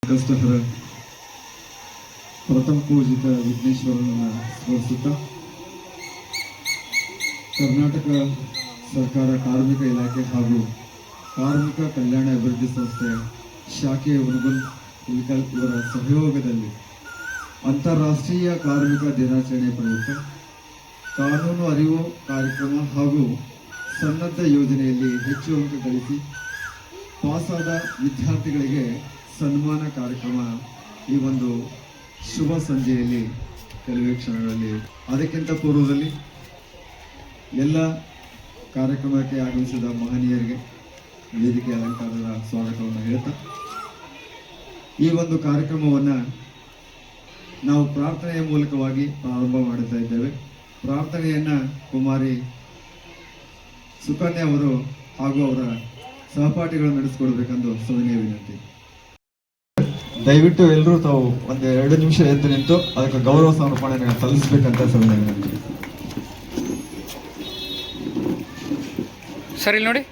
ಸಂಕಷ್ಟಹರ ಪ್ರಥಮ ಪೂಜಿತ ವಿಘ್ನೇಶ್ವರನನ್ನು ಸ್ಮರಿಸುತ್ತಾ ಕರ್ನಾಟಕ ಸರ್ಕಾರ ಕಾರ್ಮಿಕ ಇಲಾಖೆ ಹಾಗೂ ಕಾರ್ಮಿಕ ಕಲ್ಯಾಣ ಅಭಿವೃದ್ಧಿ ಸಂಸ್ಥೆ ಶಾಖೆ ಉಣಗುಲ್ ಇಲ್ಕಲ್ ಇವರ ಸಹಯೋಗದಲ್ಲಿ ಅಂತಾರಾಷ್ಟ್ರೀಯ ಕಾರ್ಮಿಕ ದಿನಾಚರಣೆ ಪ್ರಯುಕ್ತ ಕಾನೂನು ಅರಿವು ಕಾರ್ಯಕ್ರಮ ಹಾಗೂ ಸನ್ನದ್ಧ ಯೋಜನೆಯಲ್ಲಿ ಹೆಚ್ಚು ಅಂಕ ಗಳಿಸಿ ಪಾಸಾದ ವಿದ್ಯಾರ್ಥಿಗಳಿಗೆ ಸನ್ಮಾನ ಕಾರ್ಯಕ್ರಮ ಈ ಒಂದು ಶುಭ ಸಂಜೆಯಲ್ಲಿ ಕೆಲವೇ ಕ್ಷಣಗಳಲ್ಲಿ. ಅದಕ್ಕಿಂತ ಪೂರ್ವದಲ್ಲಿ ಎಲ್ಲ ಕಾರ್ಯಕ್ರಮಕ್ಕೆ ಆಗಮಿಸಿದ ಮಹನೀಯರಿಗೆ ವೇದಿಕೆ ಅಲಂಕಾರದ ಸ್ವಾಗತವನ್ನು ಹೇಳ್ತಾ ಈ ಒಂದು ಕಾರ್ಯಕ್ರಮವನ್ನು ನಾವು ಪ್ರಾರ್ಥನೆಯ ಮೂಲಕವಾಗಿ ಪ್ರಾರಂಭ ಮಾಡುತ್ತಾ ಇದ್ದೇವೆ. ಪ್ರಾರ್ಥನೆಯನ್ನು ಕುಮಾರಿ ಸುಕನ್ಯಾ ಅವರು ಹಾಗೂ ಅವರ ಸಹಪಾಠಿಗಳು ನಡೆಸಿಕೊಡ್ಬೇಕೆಂದು ಸವಿನಯ ವಿನಂತಿ. ದಯವಿಟ್ಟು ಎಲ್ಲರೂ ತಾವು ಒಂದು 2 ನಿಮಿಷ ಎದ್ದು ನಿಂತು ಅದಕ್ಕೆ ಗೌರವ ಸಮರ್ಪಣೆ ಸಲ್ಲಿಸಬೇಕಂತ ಸವಿನಯ ವಿನಂತಿ. ಸರಿ ನೋಡಿ.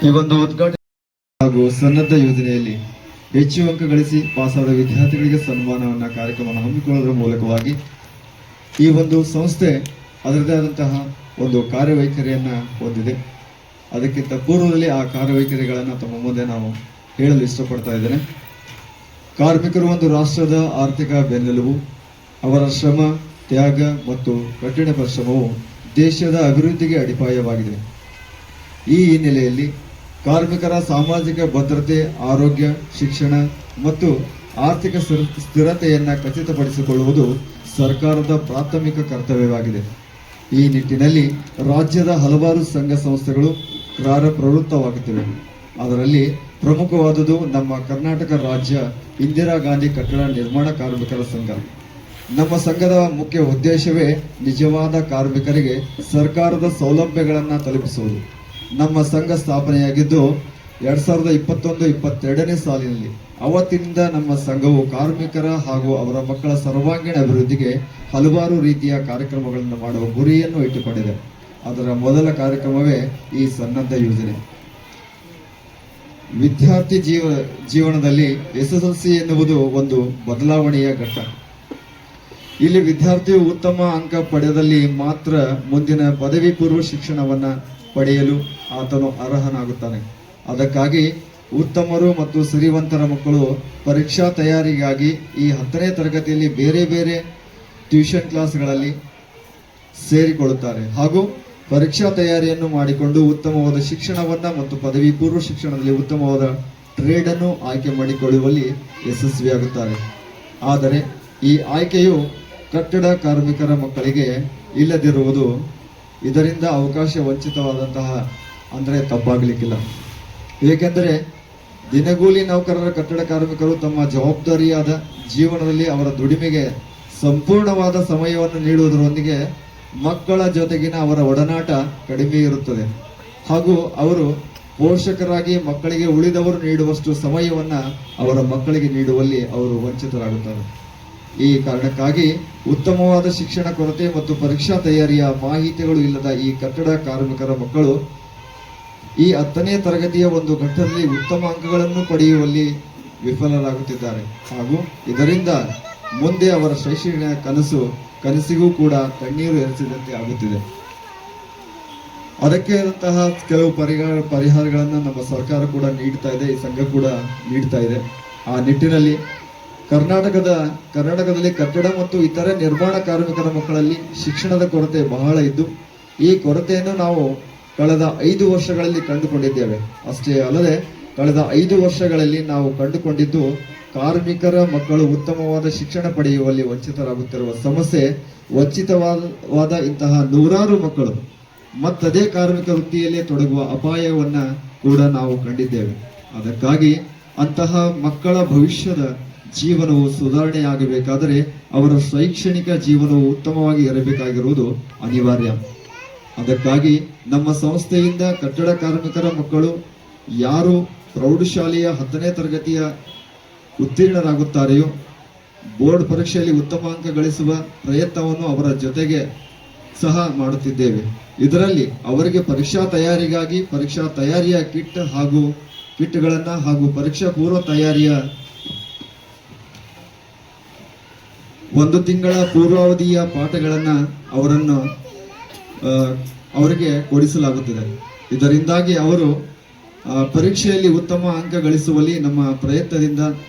ಈ ಒಂದು ಉದ್ಘಾಟನೆ ಹಾಗೂ ಸನ್ನದ್ಧ ಯೋಜನೆಯಲ್ಲಿ ಹೆಚ್ಚು ಅಂಕ ಗಳಿಸಿ ಪಾಸಾದ ವಿದ್ಯಾರ್ಥಿಗಳಿಗೆ ಸನ್ಮಾನವನ್ನ ಕಾರ್ಯಕ್ರಮವನ್ನು ಹಮ್ಮಿಕೊಳ್ಳುವುದರ ಮೂಲಕವಾಗಿ ಈ ಒಂದು ಸಂಸ್ಥೆ ಅದರದೇ ಆದಂತಹ ಒಂದು ಕಾರ್ಯವೈಖರಿಯನ್ನ ಹೊಂದಿದೆ. ಅದಕ್ಕಿಂತ ಪೂರ್ವದಲ್ಲಿ ಆ ಕಾರ್ಯವೈಖರಿಗಳನ್ನು ತಮ್ಮ ಮುಂದೆ ನಾವು ಹೇಳಲು ಇಷ್ಟಪಡ್ತಾ ಇದ್ದೇನೆ. ಕಾರ್ಮಿಕರು ಒಂದು ರಾಷ್ಟ್ರದ ಆರ್ಥಿಕ ಬೆನ್ನೆಲುಬು. ಅವರ ಶ್ರಮ, ತ್ಯಾಗ ಮತ್ತು ಕಠಿಣ ಪರಿಶ್ರಮವು ದೇಶದ ಅಭಿವೃದ್ಧಿಗೆ ಅಡಿಪಾಯವಾಗಿದೆ. ಈ ಹಿನ್ನೆಲೆಯಲ್ಲಿ ಕಾರ್ಮಿಕರ ಸಾಮಾಜಿಕ ಭದ್ರತೆ, ಆರೋಗ್ಯ, ಶಿಕ್ಷಣ ಮತ್ತು ಆರ್ಥಿಕ ಸ್ಥಿರತೆಯನ್ನು ಖಚಿತಪಡಿಸಿಕೊಳ್ಳುವುದು ಸರ್ಕಾರದ ಪ್ರಾಥಮಿಕ ಕರ್ತವ್ಯವಾಗಿದೆ. ಈ ನಿಟ್ಟಿನಲ್ಲಿ ರಾಜ್ಯದ ಹಲವಾರು ಸಂಘ ಸಂಸ್ಥೆಗಳು ಕಾರ್ಯಪ್ರವೃತ್ತವಾಗುತ್ತಿವೆ. ಅದರಲ್ಲಿ ಪ್ರಮುಖವಾದುದು ನಮ್ಮ ಕರ್ನಾಟಕ ರಾಜ್ಯ ಇಂದಿರಾ ಗಾಂಧಿ ಕಟ್ಟಡ ನಿರ್ಮಾಣ ಕಾರ್ಮಿಕರ ಸಂಘ. ನಮ್ಮ ಸಂಘದ ಮುಖ್ಯ ಉದ್ದೇಶವೇ ನಿಜವಾದ ಕಾರ್ಮಿಕರಿಗೆ ಸರ್ಕಾರದ ಸೌಲಭ್ಯಗಳನ್ನು ತಲುಪಿಸುವುದು. ನಮ್ಮ ಸಂಘ ಸ್ಥಾಪನೆಯಾಗಿದ್ದು 2021-22ನೇ ಸಾಲಿನಲ್ಲಿ. ಅವತ್ತಿನಿಂದ ನಮ್ಮ ಸಂಘವು ಕಾರ್ಮಿಕರ ಹಾಗೂ ಅವರ ಮಕ್ಕಳ ಸರ್ವಾಂಗೀಣ ಅಭಿವೃದ್ಧಿಗೆ ಹಲವಾರು ರೀತಿಯ ಕಾರ್ಯಕ್ರಮಗಳನ್ನು ಮಾಡುವ ಗುರಿಯನ್ನು ಇಟ್ಟುಕೊಂಡಿದೆ. ಅದರ ಮೊದಲ ಕಾರ್ಯಕ್ರಮವೇ ಈ ಸನ್ನದ್ಧ ಯೋಜನೆ. ವಿದ್ಯಾರ್ಥಿ ಜೀವನದಲ್ಲಿ SSLC ಎನ್ನುವುದು ಒಂದು ಬದಲಾವಣೆಯ ಘಟ್ಟ. ಇಲ್ಲಿ ವಿದ್ಯಾರ್ಥಿಯು ಉತ್ತಮ ಅಂಕ ಪಡೆದಲ್ಲಿ ಮಾತ್ರ ಮುಂದಿನ ಪದವಿ ಪೂರ್ವ ಶಿಕ್ಷಣವನ್ನು ಪಡೆಯಲು ಆತನು ಅರ್ಹನಾಗುತ್ತಾನೆ. ಅದಕ್ಕಾಗಿ ಉತ್ತಮರು ಮತ್ತು ಸಿರಿವಂತರ ಮಕ್ಕಳು ಪರೀಕ್ಷಾ ತಯಾರಿಗಾಗಿ ಈ 10ನೇ ತರಗತಿಯಲ್ಲಿ ಬೇರೆ ಬೇರೆ ಟ್ಯೂಷನ್ ಕ್ಲಾಸ್ಗಳಲ್ಲಿ ಸೇರಿಕೊಳ್ಳುತ್ತಾರೆ ಹಾಗೂ ಪರೀಕ್ಷಾ ತಯಾರಿಯನ್ನು ಮಾಡಿಕೊಂಡು ಉತ್ತಮವಾದ ಶಿಕ್ಷಣವನ್ನು ಮತ್ತು ಪದವಿ ಪೂರ್ವ ಶಿಕ್ಷಣದಲ್ಲಿ ಉತ್ತಮವಾದ ಟ್ರೇಡನ್ನು ಆಯ್ಕೆ ಮಾಡಿಕೊಳ್ಳುವಲ್ಲಿ ಯಶಸ್ವಿಯಾಗುತ್ತಾರೆ. ಆದರೆ ಈ ಆಯ್ಕೆಯು ಕಟ್ಟಡ ಕಾರ್ಮಿಕರ ಮಕ್ಕಳಿಗೆ ಇಲ್ಲದಿರುವುದು ಇದರಿಂದ ಅವಕಾಶ ವಂಚಿತವಾದಂತಹ ಅಂದರೆ ತಪ್ಪಾಗಲಿಕ್ಕಿಲ್ಲ. ಏಕೆಂದರೆ ದಿನಗೂಲಿ ನೌಕರರ ಕಟ್ಟಡ ಕಾರ್ಮಿಕರು ತಮ್ಮ ಜವಾಬ್ದಾರಿಯಾದ ಜೀವನದಲ್ಲಿ ಅವರ ದುಡಿಮೆಗೆ ಸಂಪೂರ್ಣವಾದ ಸಮಯವನ್ನು ನೀಡುವುದರೊಂದಿಗೆ ಮಕ್ಕಳ ಜೊತೆಗಿನ ಅವರ ಒಡನಾಟ ಕಡಿಮೆ ಇರುತ್ತದೆ ಹಾಗೂ ಅವರು ಪೋಷಕರಾಗಿ ಮಕ್ಕಳಿಗೆ ಉಳಿದವರು ನೀಡುವಷ್ಟು ಸಮಯವನ್ನು ಅವರ ಮಕ್ಕಳಿಗೆ ನೀಡುವಲ್ಲಿ ಅವರು ವಂಚಿತರಾಗುತ್ತಾರೆ. ಈ ಕಾರಣಕ್ಕಾಗಿ ಉತ್ತಮವಾದ ಶಿಕ್ಷಣ ಕೊರತೆ ಮತ್ತು ಪರೀಕ್ಷಾ ತಯಾರಿಯ ಮಾಹಿತಿಗಳು ಇಲ್ಲದ ಈ ಕಟ್ಟಡ ಕಾರ್ಮಿಕರ ಮಕ್ಕಳು ಈ 10ನೇ ತರಗತಿಯ ಒಂದು ಘಟ್ಟದಲ್ಲಿ ಉತ್ತಮ ಅಂಕಗಳನ್ನು ಪಡೆಯುವಲ್ಲಿ ವಿಫಲರಾಗುತ್ತಿದ್ದಾರೆ ಹಾಗೂ ಇದರಿಂದ ಮುಂದೆ ಅವರ ಶೈಕ್ಷಣಿಕ ಕನಸಿಗೂ ಕೂಡ ತಣ್ಣೀರು ಎರಚಿದಂತೆ ಆಗುತ್ತಿದೆ. ಅದಕ್ಕೆ ಆದಂತಹ ಕೆಲವು ಪರಿಹಾರಗಳನ್ನು ನಮ್ಮ ಸರ್ಕಾರ ಕೂಡ ನೀಡ್ತಾ ಇದೆ, ಈ ಸಂಘ ಕೂಡ ನೀಡ್ತಾ ಇದೆ. ಆ ನಿಟ್ಟಿನಲ್ಲಿ ಕರ್ನಾಟಕದಲ್ಲಿ ಕಟ್ಟಡ ಮತ್ತು ಇತರೆ ನಿರ್ಮಾಣ ಕಾರ್ಮಿಕರ ಮಕ್ಕಳಲ್ಲಿ ಶಿಕ್ಷಣದ ಕೊರತೆ ಬಹಳ ಇದ್ದು ಈ ಕೊರತೆಯನ್ನು ನಾವು ಕಳೆದ 5 ವರ್ಷಗಳಲ್ಲಿ ಕಂಡುಕೊಂಡಿದ್ದೇವೆ. ಅಷ್ಟೇ ಅಲ್ಲದೆ ಕಳೆದ 5 ವರ್ಷಗಳಲ್ಲಿ ನಾವು ಕಂಡುಕೊಂಡಿದ್ದು ಕಾರ್ಮಿಕರ ಮಕ್ಕಳು ಉತ್ತಮವಾದ ಶಿಕ್ಷಣ ಪಡೆಯುವಲ್ಲಿ ವಂಚಿತರಾಗುತ್ತಿರುವ ಸಮಸ್ಯೆ. ವಂಚಿತವಾದ ಇಂತಹ ನೂರಾರು ಮಕ್ಕಳು ಮತ್ತದೇ ಕಾರ್ಮಿಕ ವೃತ್ತಿಯಲ್ಲೇ ತೊಡಗುವ ಅಪಾಯವನ್ನ ಕೂಡ ನಾವು ಕಂಡಿದ್ದೇವೆ. ಅದಕ್ಕಾಗಿ ಅಂತಹ ಮಕ್ಕಳ ಭವಿಷ್ಯದ ಜೀವನವು ಸುಧಾರಣೆಯಾಗಬೇಕಾದರೆ ಅವರ ಶೈಕ್ಷಣಿಕ ಜೀವನವು ಉತ್ತಮವಾಗಿ ಇರಬೇಕಾಗಿರುವುದು ಅನಿವಾರ್ಯ. ಅದಕ್ಕಾಗಿ ನಮ್ಮ ಸಂಸ್ಥೆಯಿಂದ ಕಟ್ಟಡ ಕಾರ್ಮಿಕರ ಮಕ್ಕಳು ಯಾರು ಪ್ರೌಢಶಾಲೆಯ 10ನೇ ತರಗತಿಯ ಉತ್ತೀರ್ಣರಾಗುತ್ತಾರೆಯೋ ಬೋರ್ಡ್ ಪರೀಕ್ಷೆಯಲ್ಲಿ ಉತ್ತಮ ಅಂಕ ಗಳಿಸುವ ಪ್ರಯತ್ನವನ್ನು ಅವರ ಜೊತೆಗೆ ಸಹ ಮಾಡುತ್ತಿದ್ದೇವೆ. ಇದರಲ್ಲಿ ಅವರಿಗೆ ಪರೀಕ್ಷಾ ತಯಾರಿಯ ಕಿಟ್ಗಳನ್ನು ಹಾಗೂ ಪರೀಕ್ಷಾ ಪೂರ್ವ ತಯಾರಿಯ 1 ತಿಂಗಳ ಪೂರ್ವಾವಧಿಯ ಪಾಠಗಳನ್ನು ಅವರಿಗೆ ಕೊಡಿಸಲಾಗುತ್ತದೆ. ಇದರಿಂದಾಗಿ ಅವರು ಪರೀಕ್ಷೆಯಲ್ಲಿ ಉತ್ತಮ ಅಂಕ ಗಳಿಸುವಲ್ಲಿ ನಮ್ಮ ಪ್ರಯತ್ನದಿಂದ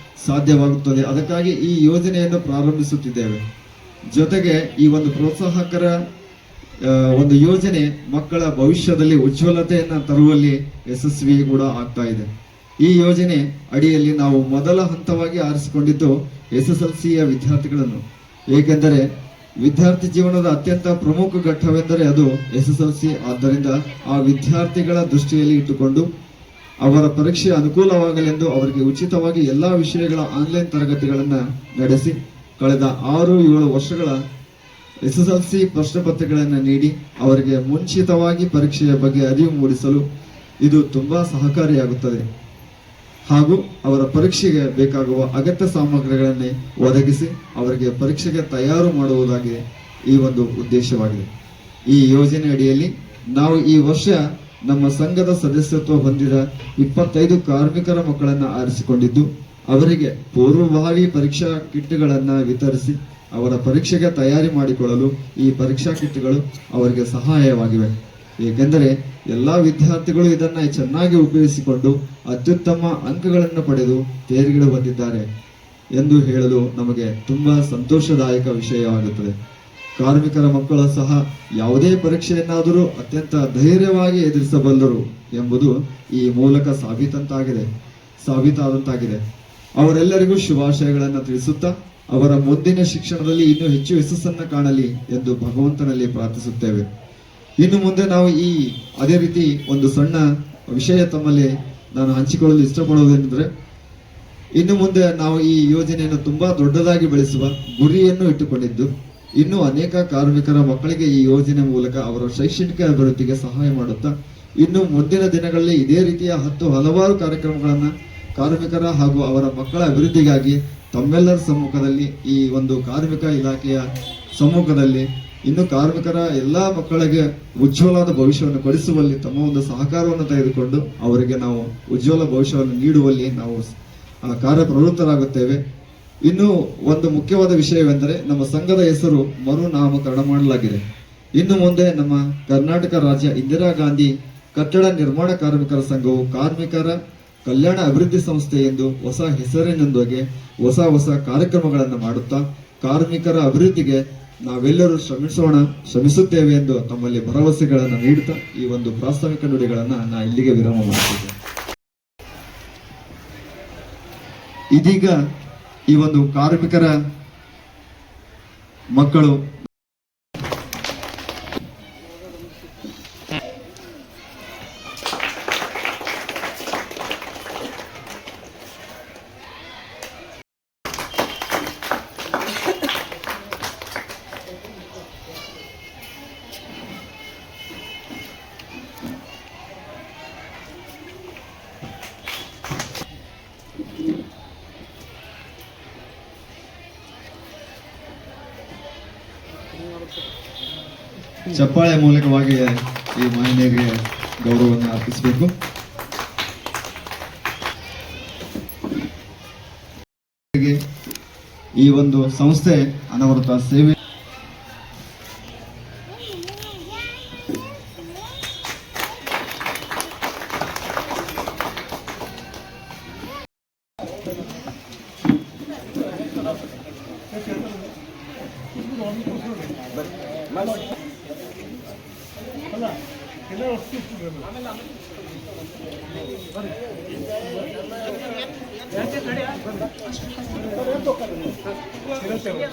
ಸಾಧ್ಯವಾಗುತ್ತದೆ. ಅದಕ್ಕಾಗಿ ಈ ಯೋಜನೆಯನ್ನು ಪ್ರಾರಂಭಿಸುತ್ತಿದ್ದೇವೆ. ಜೊತೆಗೆ ಈ ಒಂದು ಪ್ರೋತ್ಸಾಹಕರ ಒಂದು ಯೋಜನೆ ಮಕ್ಕಳ ಭವಿಷ್ಯದಲ್ಲಿ ಉಜ್ವಲತೆಯನ್ನು ತರುವಲ್ಲಿ ಯಶಸ್ವಿ ಕೂಡ ಆಗ್ತಾ ಇದೆ. ಈ ಯೋಜನೆ ಅಡಿಯಲ್ಲಿ ನಾವು ಮೊದಲ ಹಂತವಾಗಿ ಆರಿಸಿಕೊಂಡಿದ್ದು SSLCಯ ವಿದ್ಯಾರ್ಥಿಗಳನ್ನು. ಏಕೆಂದರೆ ವಿದ್ಯಾರ್ಥಿ ಜೀವನದ ಅತ್ಯಂತ ಪ್ರಮುಖ ಘಟ್ಟವೆಂದರೆ ಅದು SSLC. ಆದ್ದರಿಂದ ಆ ವಿದ್ಯಾರ್ಥಿಗಳ ದೃಷ್ಟಿಯಲ್ಲಿ ಇಟ್ಟುಕೊಂಡು ಅವರ ಪರೀಕ್ಷೆ ಅನುಕೂಲವಾಗಲೆಂದು ಅವರಿಗೆ ಉಚಿತವಾಗಿ ಎಲ್ಲ ವಿಷಯಗಳ ಆನ್ಲೈನ್ ತರಗತಿಗಳನ್ನು ನಡೆಸಿ ಕಳೆದ 6-7 ವರ್ಷಗಳ SSLC ಪ್ರಶ್ನೆ ಪತ್ರಿಕೆಗಳನ್ನು ನೀಡಿ ಅವರಿಗೆ ಮುಂಚಿತವಾಗಿ ಪರೀಕ್ಷೆಯ ಬಗ್ಗೆ ಅರಿವು ಮೂಡಿಸಲು ಇದು ತುಂಬಾ ಸಹಕಾರಿಯಾಗುತ್ತದೆ. ಹಾಗೂ ಅವರ ಪರೀಕ್ಷೆಗೆ ಬೇಕಾಗುವ ಅಗತ್ಯ ಸಾಮಗ್ರಿಗಳನ್ನೇ ಒದಗಿಸಿ ಅವರಿಗೆ ಪರೀಕ್ಷೆಗೆ ತಯಾರು ಮಾಡುವುದಾಗಿ ಈ ಒಂದು ಉದ್ದೇಶವಾಗಿದೆ. ಈ ಯೋಜನೆ ಅಡಿಯಲ್ಲಿ ನಾವು ಈ ವರ್ಷ ನಮ್ಮ ಸಂಘದ ಸದಸ್ಯತ್ವ ಹೊಂದಿದ 25 ಕಾರ್ಮಿಕರ ಮಕ್ಕಳನ್ನು ಆರಿಸಿಕೊಂಡಿದ್ದು ಅವರಿಗೆ ಪೂರ್ವಭಾವಿ ಪರೀಕ್ಷಾ ಕಿಟ್ಗಳನ್ನು ವಿತರಿಸಿ ಅವರ ಪರೀಕ್ಷೆಗೆ ತಯಾರಿ ಮಾಡಿಕೊಳ್ಳಲು ಈ ಪರೀಕ್ಷಾ ಕಿಟ್ಗಳು ಅವರಿಗೆ ಸಹಾಯವಾಗಿವೆ. ಏಕೆಂದರೆ ಎಲ್ಲ ವಿದ್ಯಾರ್ಥಿಗಳು ಇದನ್ನು ಚೆನ್ನಾಗಿ ಉಪಯೋಗಿಸಿಕೊಂಡು ಅತ್ಯುತ್ತಮ ಅಂಕಗಳನ್ನು ಪಡೆದು ತೇರ್ಗಡೆ ಬಂದಿದ್ದಾರೆ ಎಂದು ಹೇಳಲು ನಮಗೆ ತುಂಬಾ ಸಂತೋಷದಾಯಕ ವಿಷಯವಾಗುತ್ತದೆ. ಕಾರ್ಮಿಕರ ಮಕ್ಕಳು ಸಹ ಯಾವುದೇ ಪರೀಕ್ಷೆಯನ್ನಾದರೂ ಅತ್ಯಂತ ಧೈರ್ಯವಾಗಿ ಎದುರಿಸಬಲ್ಲರು ಎಂಬುದು ಈ ಮೂಲಕ ಸಾಬೀತಾದಂತಾಗಿದೆ. ಅವರೆಲ್ಲರಿಗೂ ಶುಭಾಶಯಗಳನ್ನು ತಿಳಿಸುತ್ತಾ ಅವರ ಮುಂದಿನ ಶಿಕ್ಷಣದಲ್ಲಿ ಇನ್ನೂ ಹೆಚ್ಚು ಯಶಸ್ಸನ್ನು ಕಾಣಲಿ ಎಂದು ಭಗವಂತನಲ್ಲಿ ಪ್ರಾರ್ಥಿಸುತ್ತೇವೆ. ಇನ್ನು ಮುಂದೆ ನಾವು ಅದೇ ರೀತಿ ಒಂದು ಸಣ್ಣ ವಿಷಯ ತಮ್ಮಲ್ಲಿ ನಾನು ಹಂಚಿಕೊಳ್ಳಲು ಇಷ್ಟಪಡುವುದೇನೆಂದರೆ, ಇನ್ನು ಮುಂದೆ ನಾವು ಈ ಯೋಜನೆಯನ್ನು ತುಂಬಾ ದೊಡ್ಡದಾಗಿ ಬೆಳೆಸುವ ಗುರಿಯನ್ನು ಇಟ್ಟುಕೊಂಡಿದ್ದು ಇನ್ನು ಅನೇಕ ಕಾರ್ಮಿಕರ ಮಕ್ಕಳಿಗೆ ಈ ಯೋಜನೆ ಮೂಲಕ ಅವರ ಶೈಕ್ಷಣಿಕ ಅಭಿವೃದ್ಧಿಗೆ ಸಹಾಯ ಮಾಡುತ್ತಾ ಇನ್ನು ಮುಂದಿನ ದಿನಗಳಲ್ಲಿ ಇದೇ ರೀತಿಯ ಹಲವಾರು ಕಾರ್ಯಕ್ರಮಗಳನ್ನು ಕಾರ್ಮಿಕರ ಹಾಗೂ ಅವರ ಮಕ್ಕಳ ಅಭಿವೃದ್ಧಿಗಾಗಿ ತಮ್ಮೆಲ್ಲರ ಸಮ್ಮುಖದಲ್ಲಿ ಈ ಒಂದು ಕಾರ್ಮಿಕ ಇಲಾಖೆಯ ಸಮ್ಮುಖದಲ್ಲಿ ಇನ್ನು ಕಾರ್ಮಿಕರ ಎಲ್ಲಾ ಮಕ್ಕಳಿಗೆ ಉಜ್ವಲವಾದ ಭವಿಷ್ಯವನ್ನು ಕೊಡಿಸುವಲ್ಲಿ ತಮ್ಮ ಒಂದು ಸಹಕಾರವನ್ನು ತೆಗೆದುಕೊಂಡು ಅವರಿಗೆ ನಾವು ಉಜ್ವಲ ಭವಿಷ್ಯವನ್ನು ನೀಡುವಲ್ಲಿ ನಾವು ಕಾರ್ಯಪ್ರವೃತ್ತರಾಗುತ್ತೇವೆ. ಇನ್ನು ಒಂದು ಮುಖ್ಯವಾದ ವಿಷಯವೆಂದರೆ ನಮ್ಮ ಸಂಘದ ಹೆಸರು ಮರುನಾಮಕರಣ ಮಾಡಲಾಗಿದೆ. ಇನ್ನು ಮುಂದೆ ನಮ್ಮ ಕರ್ನಾಟಕ ರಾಜ್ಯ ಇಂದಿರಾ ಗಾಂಧಿ ಕಟ್ಟಡ ನಿರ್ಮಾಣ ಕಾರ್ಮಿಕರ ಸಂಘವು ಕಾರ್ಮಿಕರ ಕಲ್ಯಾಣ ಅಭಿವೃದ್ಧಿ ಸಂಸ್ಥೆ ಎಂದು ಹೊಸ ಹೆಸರಿನೊಂದಿಗೆ ಹೊಸ ಕಾರ್ಯಕ್ರಮಗಳನ್ನು ಮಾಡುತ್ತಾ ಕಾರ್ಮಿಕರ ಅಭಿವೃದ್ಧಿಗೆ ನಾವೆಲ್ಲರೂ ಶ್ರಮಿಸುತ್ತೇವೆ ಎಂದು ತಮ್ಮಲ್ಲಿ ಭರವಸೆಗಳನ್ನು ನೀಡುತ್ತಾ ಈ ಒಂದು ಪ್ರಾಸ್ತಾವಿಕ ನುಡಿಗಳನ್ನು ನಾನು ಇಲ್ಲಿಗೆ ವಿರಾಮ ಮಾಡುತ್ತೇನೆ. ಇದೀಗ ಈ ಒಂದು ಕಾರ್ಮಿಕರ ಮಕ್ಕಳು ಚಪ್ಪಾಳೆ ಮೂಲಕವಾಗಿ ಈ ಮಹಿಳೆಯರಿಗೆ ಗೌರವವನ್ನು ಅರ್ಪಿಸಬೇಕು. ಈ ಒಂದು ಸಂಸ್ಥೆ ಅನವರತ ಸೇವೆ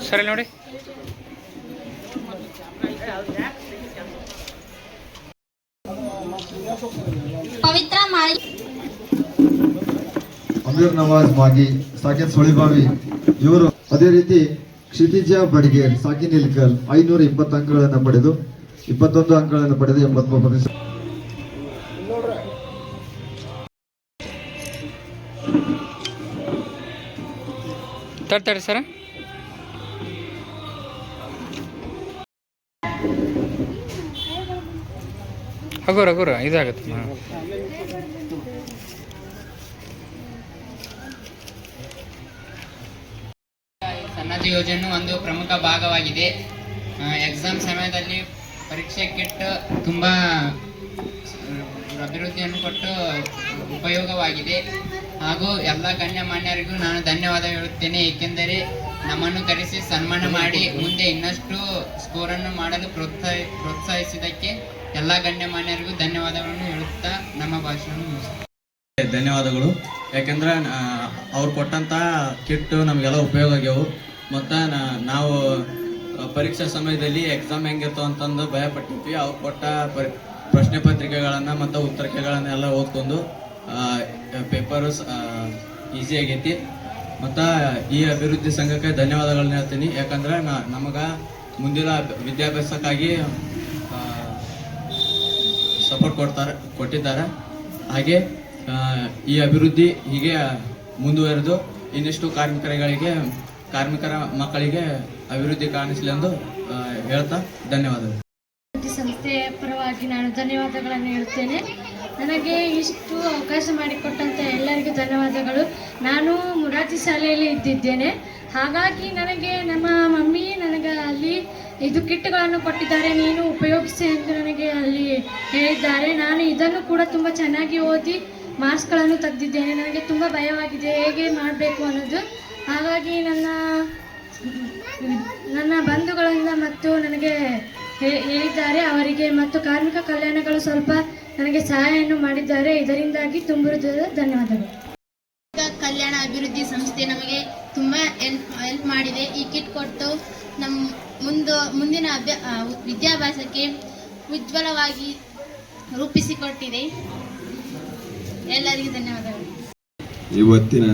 ಸರಿ ನೋಡಿ. ಪವಿತ್ರ ಮಾಳಿ, ಅಮೀರ್ ನವಾಜ್ ಮಾಗಿ, ಸಾಕಿನ್ ಸೊಳಿಬಾವಿ ಇವರು. ಅದೇ ರೀತಿ ಕ್ಷಿತಿಜ ಬಡಿಗೆ, ಸಾಕಿನ್ ಇಲ್ಕಲ್ 520 ಅಂಕಗಳನ್ನು ಪಡೆದು 21 ಅಂಕಗಳನ್ನು ಪಡೆದು 83%. ತರ್ತಾರೆ ಸರ್. ಹಗುರ ಇದಾಗುತ್ತೆ. ಸನ್ನದ್ಧ ಯೋಜನೆ ಒಂದು ಪ್ರಮುಖ ಭಾಗವಾಗಿದೆ. ಎಕ್ಸಾಮ್ ಸಮಯದಲ್ಲಿ ಪರೀಕ್ಷೆ ಕಿಟ್ ತುಂಬ ಅಭಿವೃದ್ಧಿಯನ್ನು ಕೊಟ್ಟು ಉಪಯೋಗವಾಗಿದೆ. ಹಾಗೂ ಎಲ್ಲ ಗಣ್ಯಮಾನ್ಯರಿಗೂ ನಾನು ಧನ್ಯವಾದ ಹೇಳುತ್ತೇನೆ, ಏಕೆಂದರೆ ನಮ್ಮನ್ನು ಕರೆಸಿ ಸನ್ಮಾನ ಮಾಡಿ ಮುಂದೆ ಇನ್ನಷ್ಟು ಸ್ಕೋರನ್ನು ಮಾಡಲು ಪ್ರೋತ್ಸಾಹಿಸಿದ್ದಕ್ಕೆ ಎಲ್ಲ ಗಣ್ಯಮಾನ್ಯರಿಗೂ ಧನ್ಯವಾದಗಳನ್ನು ಹೇಳುತ್ತಾ ನಮ್ಮ ಭಾಷೆಯನ್ನು ಮುಗಿಸುತ್ತೇನೆ. ಧನ್ಯವಾದಗಳು. ಯಾಕೆಂದ್ರೆ ಅವ್ರು ಕೊಟ್ಟಂಥ ಕಿಟ್ಟು ನಮಗೆಲ್ಲ ಉಪಯೋಗ ಆಗ್ಯಾವು. ಮತ್ತು ನಾವು ಪರೀಕ್ಷಾ ಸಮಯದಲ್ಲಿ ಎಕ್ಸಾಮ್ ಹೆಂಗಿರ್ತಾವ ಅಂತಂದು ಭಯಪಟ್ಟಿದ್ವಿ. ಅವ್ರು ಕೊಟ್ಟ ಪ್ರಶ್ನೆ ಪತ್ರಿಕೆಗಳನ್ನು ಮತ್ತು ಉತ್ತರಿಕೆಗಳನ್ನೆಲ್ಲ ಓದ್ಕೊಂಡು ಪೇಪರು ಈಸಿ ಆಗೈತಿ. ಮತ್ತು ಈ ಅಭಿವೃದ್ಧಿ ಸಂಘಕ್ಕೆ ಧನ್ಯವಾದಗಳನ್ನ ಹೇಳ್ತೀನಿ. ಯಾಕಂದ್ರೆ ನಮಗೆ ಮುಂದಿನ ವಿದ್ಯಾಭ್ಯಾಸಕ್ಕಾಗಿ ಸಪೋರ್ಟ್ ಕೊಟ್ಟಿದ್ದಾರೆ. ಹಾಗೆ ಈ ಅಭಿವೃದ್ಧಿ ಹೀಗೆ ಮುಂದುವರೆದು ಇನ್ನಿಷ್ಟು ಕಾರ್ಮಿಕರ ಮಕ್ಕಳಿಗೆ ಅಭಿವೃದ್ಧಿ ಕಾಣಿಸಲಿ ಎಂದು ಹೇಳ್ತಾ ಧನ್ಯವಾದಗಳು. ಸಂಸ್ಥೆಯ ಪರವಾಗಿ ನಾನು ಧನ್ಯವಾದಗಳನ್ನು ಹೇಳುತ್ತೇನೆ. ನನಗೆ ಇಷ್ಟು ಅವಕಾಶ ಮಾಡಿಕೊಟ್ಟಂಥ ಎಲ್ಲರಿಗೂ ಧನ್ಯವಾದಗಳು. ನಾನು ಮುರಾರ್ಜಿ ಶಾಲೆಯಲ್ಲಿ ಇದ್ದಿದ್ದೇನೆ. ಹಾಗಾಗಿ ನನಗೆ ನಮ್ಮ ಮಮ್ಮಿ ನನಗೆ ಅಲ್ಲಿ ಇದು ಕಿಟ್ಗಳನ್ನು ಕೊಟ್ಟಿದ್ದಾರೆ, ನೀನು ಉಪಯೋಗಿಸಿ ಎಂದು ನನಗೆ ಅಲ್ಲಿ ಹೇಳಿದ್ದಾರೆ. ನಾನು ಇದನ್ನು ಕೂಡ ತುಂಬ ಚೆನ್ನಾಗಿ ಓದಿ ಮಾರ್ಕ್ಸ್ಗಳನ್ನು ತೆಗೆದಿದ್ದೇನೆ. ನನಗೆ ತುಂಬ ಭಯವಾಗಿದೆ ಹೇಗೆ ಮಾಡಬೇಕು ಅನ್ನೋದು. ಹಾಗಾಗಿ ನನ್ನ ಬಂಧುಗಳಿಂದ ಮತ್ತು ನನಗೆ ಹೇಳಿದ್ದಾರೆ ಅವರಿಗೆ, ಮತ್ತು ಕಾರ್ಮಿಕ ಕಲ್ಯಾಣಗಳು ಸ್ವಲ್ಪ ನನಗೆ ಸಹಾಯವನ್ನು ಮಾಡಿದ್ದಾರೆ. ಇದರಿಂದಾಗಿ ತುಂಬ ಧನ್ಯವಾದಗಳು. ಕಲ್ಯಾಣ ಅಭಿವೃದ್ಧಿ ಸಂಸ್ಥೆ ನಮಗೆ ತುಂಬ ಹೆಲ್ಪ್ ಮಾಡಿದೆ. ಈ ಕಿಟ್ ಕೊಟ್ಟು ನಮ್ಮ ಮುಂದಿನ ವಿದ್ಯಾಭ್ಯಾಸಕ್ಕೆ ಉಜ್ವಲವಾಗಿ ರೂಪಿಸಿಕೊಟ್ಟಿದೆ. ಎಲ್ಲರಿಗೂ ಧನ್ಯವಾದಗಳು. ಇವತ್ತಿನ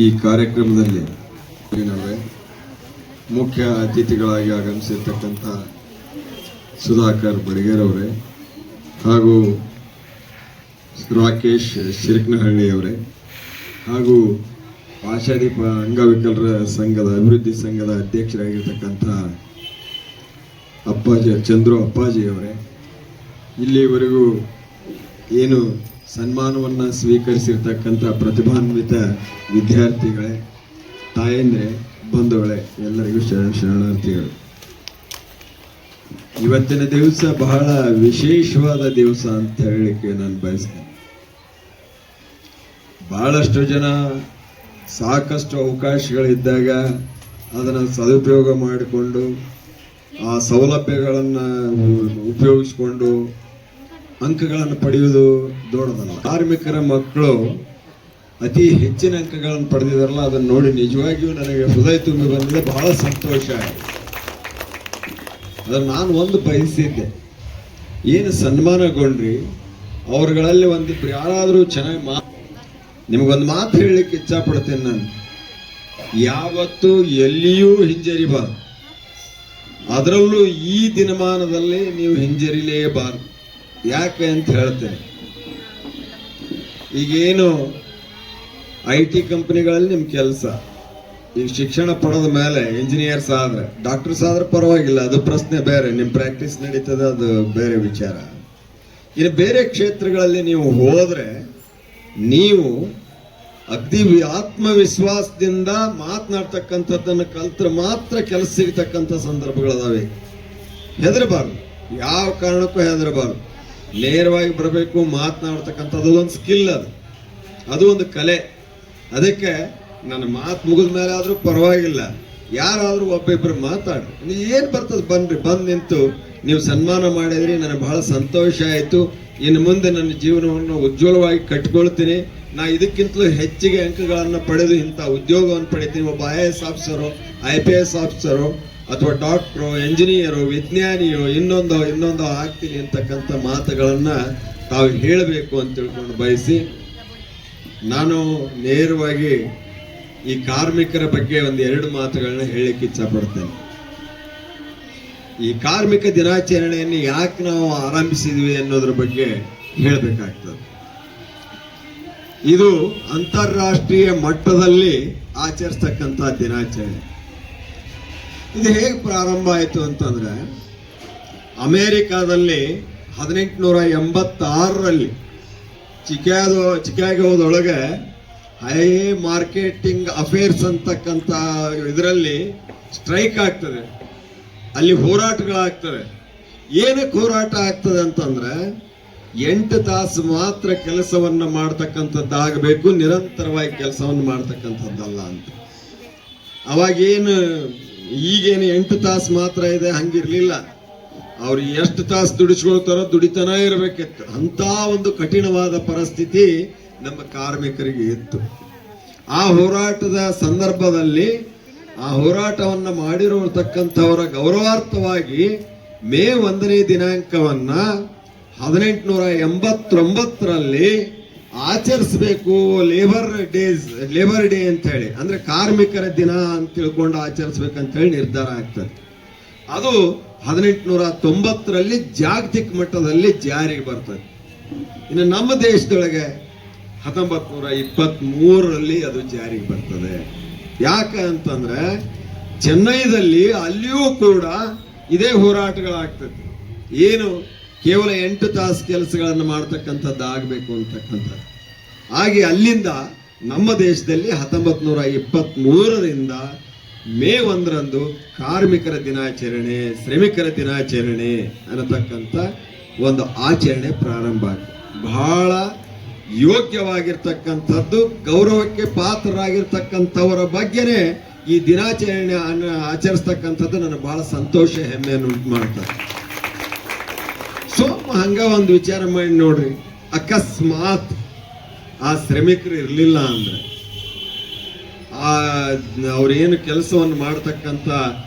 ಈ ಕಾರ್ಯಕ್ರಮದಲ್ಲಿ ಮುಖ್ಯ ಅತಿಥಿಗಳಾಗಿ ಆಗಮಿಸಿರ್ತಕ್ಕಂಥ ಸುಧಾಕರ್ ಬಡಿಗೇರವರೇ ಹಾಗೂ ರಾಕೇಶ್ ಶಿರಕನಹಳ್ಳಿ ಅವರೇ ಹಾಗೂ ಆಶಾದೀಪ ಅಂಗವಿಕಲರ ಸಂಘದ ಅಭಿವೃದ್ಧಿ ಸಂಘದ ಅಧ್ಯಕ್ಷರಾಗಿರ್ತಕ್ಕಂಥ ಚಂದ್ರು ಅಪ್ಪಾಜಿಯವರೇ, ಇಲ್ಲಿವರೆಗೂ ಏನು ಸನ್ಮಾನವನ್ನು ಸ್ವೀಕರಿಸಿರ್ತಕ್ಕಂಥ ಪ್ರತಿಭಾನ್ವಿತ ವಿದ್ಯಾರ್ಥಿಗಳೇ, ತಾಯಂದ್ರೆ, ಬಂಧುಗಳೇ, ಎಲ್ಲರಿಗೂ ಶರಣಾರ್ಥಿಗಳು. ಇವತ್ತಿನ ದಿವಸ ಬಹಳ ವಿಶೇಷವಾದ ದಿವಸ ಅಂತ ಹೇಳಲಿಕ್ಕೆ ನಾನು ಬಯಸ್ತೇನೆ. ಬಹಳಷ್ಟು ಜನ ಸಾಕಷ್ಟು ಅವಕಾಶಗಳಿದ್ದಾಗ ಅದನ್ನು ಸದುಪಯೋಗ ಮಾಡಿಕೊಂಡು ಆ ಸೌಲಭ್ಯಗಳನ್ನು ಉಪಯೋಗಿಸಿಕೊಂಡು ಅಂಕಗಳನ್ನು ಪಡೆಯುವುದು ದೊಡ್ಡದಲ್ಲ. ಕಾರ್ಮಿಕರ ಮಕ್ಕಳು ಅತಿ ಹೆಚ್ಚಿನ ಅಂಕಗಳನ್ನು ಪಡೆದಿದ್ದಾರಲ್ಲ, ಅದನ್ನು ನೋಡಿ ನಿಜವಾಗಿಯೂ ನನಗೆ ಹೃದಯ ತುಂಬಿ ಬಂದಿದೆ, ಬಹಳ ಸಂತೋಷ ಆಯಿತು. ಅದನ್ನು ನಾನು ಒಂದು ಬಯಸಿದ್ದೆ, ಏನು ಸನ್ಮಾನಗೊಂಡ್ರಿ ಅವ್ರುಗಳಲ್ಲಿ ಒಂದಿಬ್ರು ಯಾರಾದರೂ ಚೆನ್ನಾಗಿ ನಿಮಗೊಂದು ಮಾತು ಹೇಳಲಿಕ್ಕೆ ಇಚ್ಛಪಡ್ತೇನೆ. ನಾನು ಯಾವತ್ತೂ ಎಲ್ಲಿಯೂ ಹಿಂಜರಿಬಾರ್ದು, ಅದರಲ್ಲೂ ಈ ದಿನಮಾನದಲ್ಲಿ ನೀವು ಹಿಂಜರಿಲೇಬಾರ್ದು. ಯಾಕೆ ಅಂತ ಹೇಳ್ತೇನೆ, ಈಗೇನು IT ಕಂಪನಿಗಳಲ್ಲಿ ನಿಮ್ಮ ಕೆಲಸ, ಈಗ ಶಿಕ್ಷಣ ಪಡೆದ ಮೇಲೆ ಇಂಜಿನಿಯರ್ಸ್ ಆದ್ರೆ, ಡಾಕ್ಟರ್ಸ್ ಆದ್ರೆ ಪರವಾಗಿಲ್ಲ, ಅದು ಪ್ರಶ್ನೆ ಬೇರೆ, ನಿಮ್ಮ ಪ್ರಾಕ್ಟೀಸ್ ನಡೀತದೆ, ಅದು ಬೇರೆ ವಿಚಾರ. ಇನ್ನು ಬೇರೆ ಕ್ಷೇತ್ರಗಳಲ್ಲಿ ನೀವು ಹೋದ್ರೆ ನೀವು ಅಗ್ದಿ ಆತ್ಮವಿಶ್ವಾಸದಿಂದ ಮಾತನಾಡ್ತಕ್ಕಂಥದ್ದನ್ನು ಕಲ್ತ್ರೆ ಮಾತ್ರ ಕೆಲಸ ಸಿಗ್ತಕ್ಕಂಥ ಸಂದರ್ಭಗಳದಾವೆ. ಹೆದರಬಾರ್ದು, ಯಾವ ಕಾರಣಕ್ಕೂ ಹೆದರಬಾರ್ದು, ನೇರವಾಗಿ ಬರಬೇಕು. ಮಾತನಾಡ್ತಕ್ಕಂಥದ್ದು ಒಂದು ಸ್ಕಿಲ್, ಅದು ಒಂದು ಕಲೆ. ಅದಕ್ಕೆ ನನ್ನ ಮಾತು ಮುಗಿದ ಮೇಲೆ ಆದರೂ ಪರವಾಗಿಲ್ಲ, ಯಾರಾದರೂ ಒಬ್ಬಿಬ್ಬರು ಮಾತಾಡ್ರಿ, ಏನು ಬರ್ತದೆ ಬನ್ರಿ, ಬಂದು ನಿಂತು ನೀವು ಸನ್ಮಾನ ಮಾಡಿದ್ರಿ, ನನಗೆ ಬಹಳ ಸಂತೋಷ ಆಯಿತು. ಇನ್ನು ಮುಂದೆ ನನ್ನ ಜೀವನವನ್ನು ಉಜ್ವಲವಾಗಿ ಕಟ್ಕೊಳ್ತೀನಿ. ನಾ ಇದಕ್ಕಿಂತಲೂ ಹೆಚ್ಚಿಗೆ ಅಂಕಗಳನ್ನು ಪಡೆದು ಇಂಥ ಉದ್ಯೋಗವನ್ನು ಪಡಿತೀನಿ. ಒಬ್ಬ IAS ಆಫೀಸರು, IPS ಆಫೀಸರು, ಅಥವಾ ಡಾಕ್ಟ್ರು, ಎಂಜಿನಿಯರು, ವಿಜ್ಞಾನಿಯೋ ಇನ್ನೊಂದು ಆಗ್ತೀನಿ ಅಂತಕ್ಕಂಥ ಮಾತುಗಳನ್ನು ತಾವು ಹೇಳಬೇಕು ಅಂತ ತಿಳ್ಕೊಂಡು ಬಯಸಿ, ನಾನು ನೇರವಾಗಿ ಈ ಕಾರ್ಮಿಕರ ಬಗ್ಗೆ ಒಂದೆರಡು ಮಾತುಗಳನ್ನ ಹೇಳಲಿಕ್ಕೆ ಇಚ್ಛಪಡ್ತೇನೆ. ಈ ಕಾರ್ಮಿಕ ದಿನಾಚರಣೆಯನ್ನು ಯಾಕೆ ನಾವು ಆರಂಭಿಸಿದ್ವಿ ಅನ್ನೋದ್ರ ಬಗ್ಗೆ ಹೇಳಬೇಕಾಗ್ತದೆ. ಇದು ಅಂತಾರಾಷ್ಟ್ರೀಯ ಮಟ್ಟದಲ್ಲಿ ಆಚರಿಸ್ತಕ್ಕಂಥ ದಿನಾಚರಣೆ. ಇದು ಹೇಗೆ ಪ್ರಾರಂಭ ಆಯಿತು ಅಂತಂದ್ರೆ, ಅಮೇರಿಕಾದಲ್ಲಿ 1886ರಲ್ಲಿ ಚಿಕಾಗೋದೊಳಗೆ ಹೈ ಮಾರ್ಕೆಟಿಂಗ್ ಅಫೇರ್ಸ್ ಅಂತಕ್ಕಂಥ ಇದರಲ್ಲಿ ಸ್ಟ್ರೈಕ್ ಆಗ್ತದೆ, ಅಲ್ಲಿ ಹೋರಾಟಗಳಾಗ್ತವೆ. ಏನಕ್ಕೆ ಹೋರಾಟ ಆಗ್ತದೆ ಅಂತಂದ್ರೆ 8 ತಾಸು ಮಾತ್ರ ಕೆಲಸವನ್ನ ಮಾಡ್ತಕ್ಕಂಥದ್ದಾಗಬೇಕು, ನಿರಂತರವಾಗಿ ಕೆಲಸವನ್ನು ಮಾಡ್ತಕ್ಕಂಥದ್ದಲ್ಲ ಅಂತ. ಅವಾಗೇನು ಈಗೇನು 8 ತಾಸು ಮಾತ್ರ ಇದೆ ಹಂಗಿರ್ಲಿಲ್ಲ. ಅವ್ರು ಎಷ್ಟು ತಾಸು ದುಡಿಸ್ಕೊಳ್ತಾರೋ ದುಡಿತಾನೇ ಇರಬೇಕಿತ್ತು. ಅಂತ ಒಂದು ಕಠಿಣವಾದ ಪರಿಸ್ಥಿತಿ ನಮ್ಮ ಕಾರ್ಮಿಕರಿಗೆ ಇತ್ತು. ಆ ಹೋರಾಟದ ಸಂದರ್ಭದಲ್ಲಿ ಆ ಹೋರಾಟವನ್ನ ಮಾಡಿರತಕ್ಕಂಥವರ ಗೌರವಾರ್ಥವಾಗಿ ಮೇ 1ನೇ ದಿನಾಂಕವನ್ನ 1889ರಲ್ಲಿ ಆಚರಿಸಬೇಕು, ಲೇಬರ್ ಡೇ ಅಂತ ಹೇಳಿ, ಅಂದ್ರೆ ಕಾರ್ಮಿಕರ ದಿನ ಅಂತ ತಿಳ್ಕೊಂಡು ಆಚರಿಸ್ಬೇಕಂತ ಹೇಳಿ ನಿರ್ಧಾರ ಆಗ್ತದೆ. ಅದು 1890ರಲ್ಲಿ ಜಾಗತಿಕ ಮಟ್ಟದಲ್ಲಿ ಜಾರಿಗೆ ಬರ್ತದೆ. ಇನ್ನು ನಮ್ಮ ದೇಶದೊಳಗೆ 1923ರಲ್ಲಿ ಅದು ಜಾರಿಗೆ ಬರ್ತದೆ. ಯಾಕೆ ಅಂತಂದ್ರೆ ಚೆನ್ನೈದಲ್ಲಿ ಅಲ್ಲಿಯೂ ಕೂಡ ಇದೇ ಹೋರಾಟಗಳಾಗ್ತದೆ. ಏನು ಕೇವಲ 8 ತಾಸು ಕೆಲಸಗಳನ್ನು ಮಾಡ್ತಕ್ಕಂಥದ್ದು ಆಗಬೇಕು ಅಂತಕ್ಕಂಥದ್ದು. ಹಾಗೆ ಅಲ್ಲಿಂದ ನಮ್ಮ ದೇಶದಲ್ಲಿ 1923ರಿಂದ ಮೇ 1ರಂದು ಕಾರ್ಮಿಕರ ದಿನಾಚರಣೆ, ಶ್ರಮಿಕರ ದಿನಾಚರಣೆ ಅನ್ನತಕ್ಕಂಥ ಒಂದು ಆಚರಣೆ ಪ್ರಾರಂಭ ಆಗಿದೆ. ಬಹಳ ಯೋಗ್ಯವಾಗಿರ್ತಕ್ಕಂಥದ್ದು, ಗೌರವಕ್ಕೆ ಪಾತ್ರರಾಗಿರ್ತಕ್ಕಂಥವರ ಬಗ್ಗೆನೇ ಈ ದಿನಾಚರಣೆ ಆಚರಿಸ್ತಕ್ಕಂಥದ್ದು ನನಗೆ ಬಹಳ ಸಂತೋಷ, ಹೆಮ್ಮೆಯನ್ನು ಉಂಟು ಮಾಡ್ತಾರೆ. ಹಂಗ ಒಂದು ವಿಚಾರ ಮಾಡಿ ನೋಡ್ರಿ, ಅಕಸ್ಮಾತ್ ಆ ಶ್ರಮಿಕರು ಇರ್ಲಿಲ್ಲ ಅಂದ್ರೆ, ಅವ್ರೇನು ಕೆಲಸವನ್ನು ಮಾಡ್ತಕ್ಕಂಥ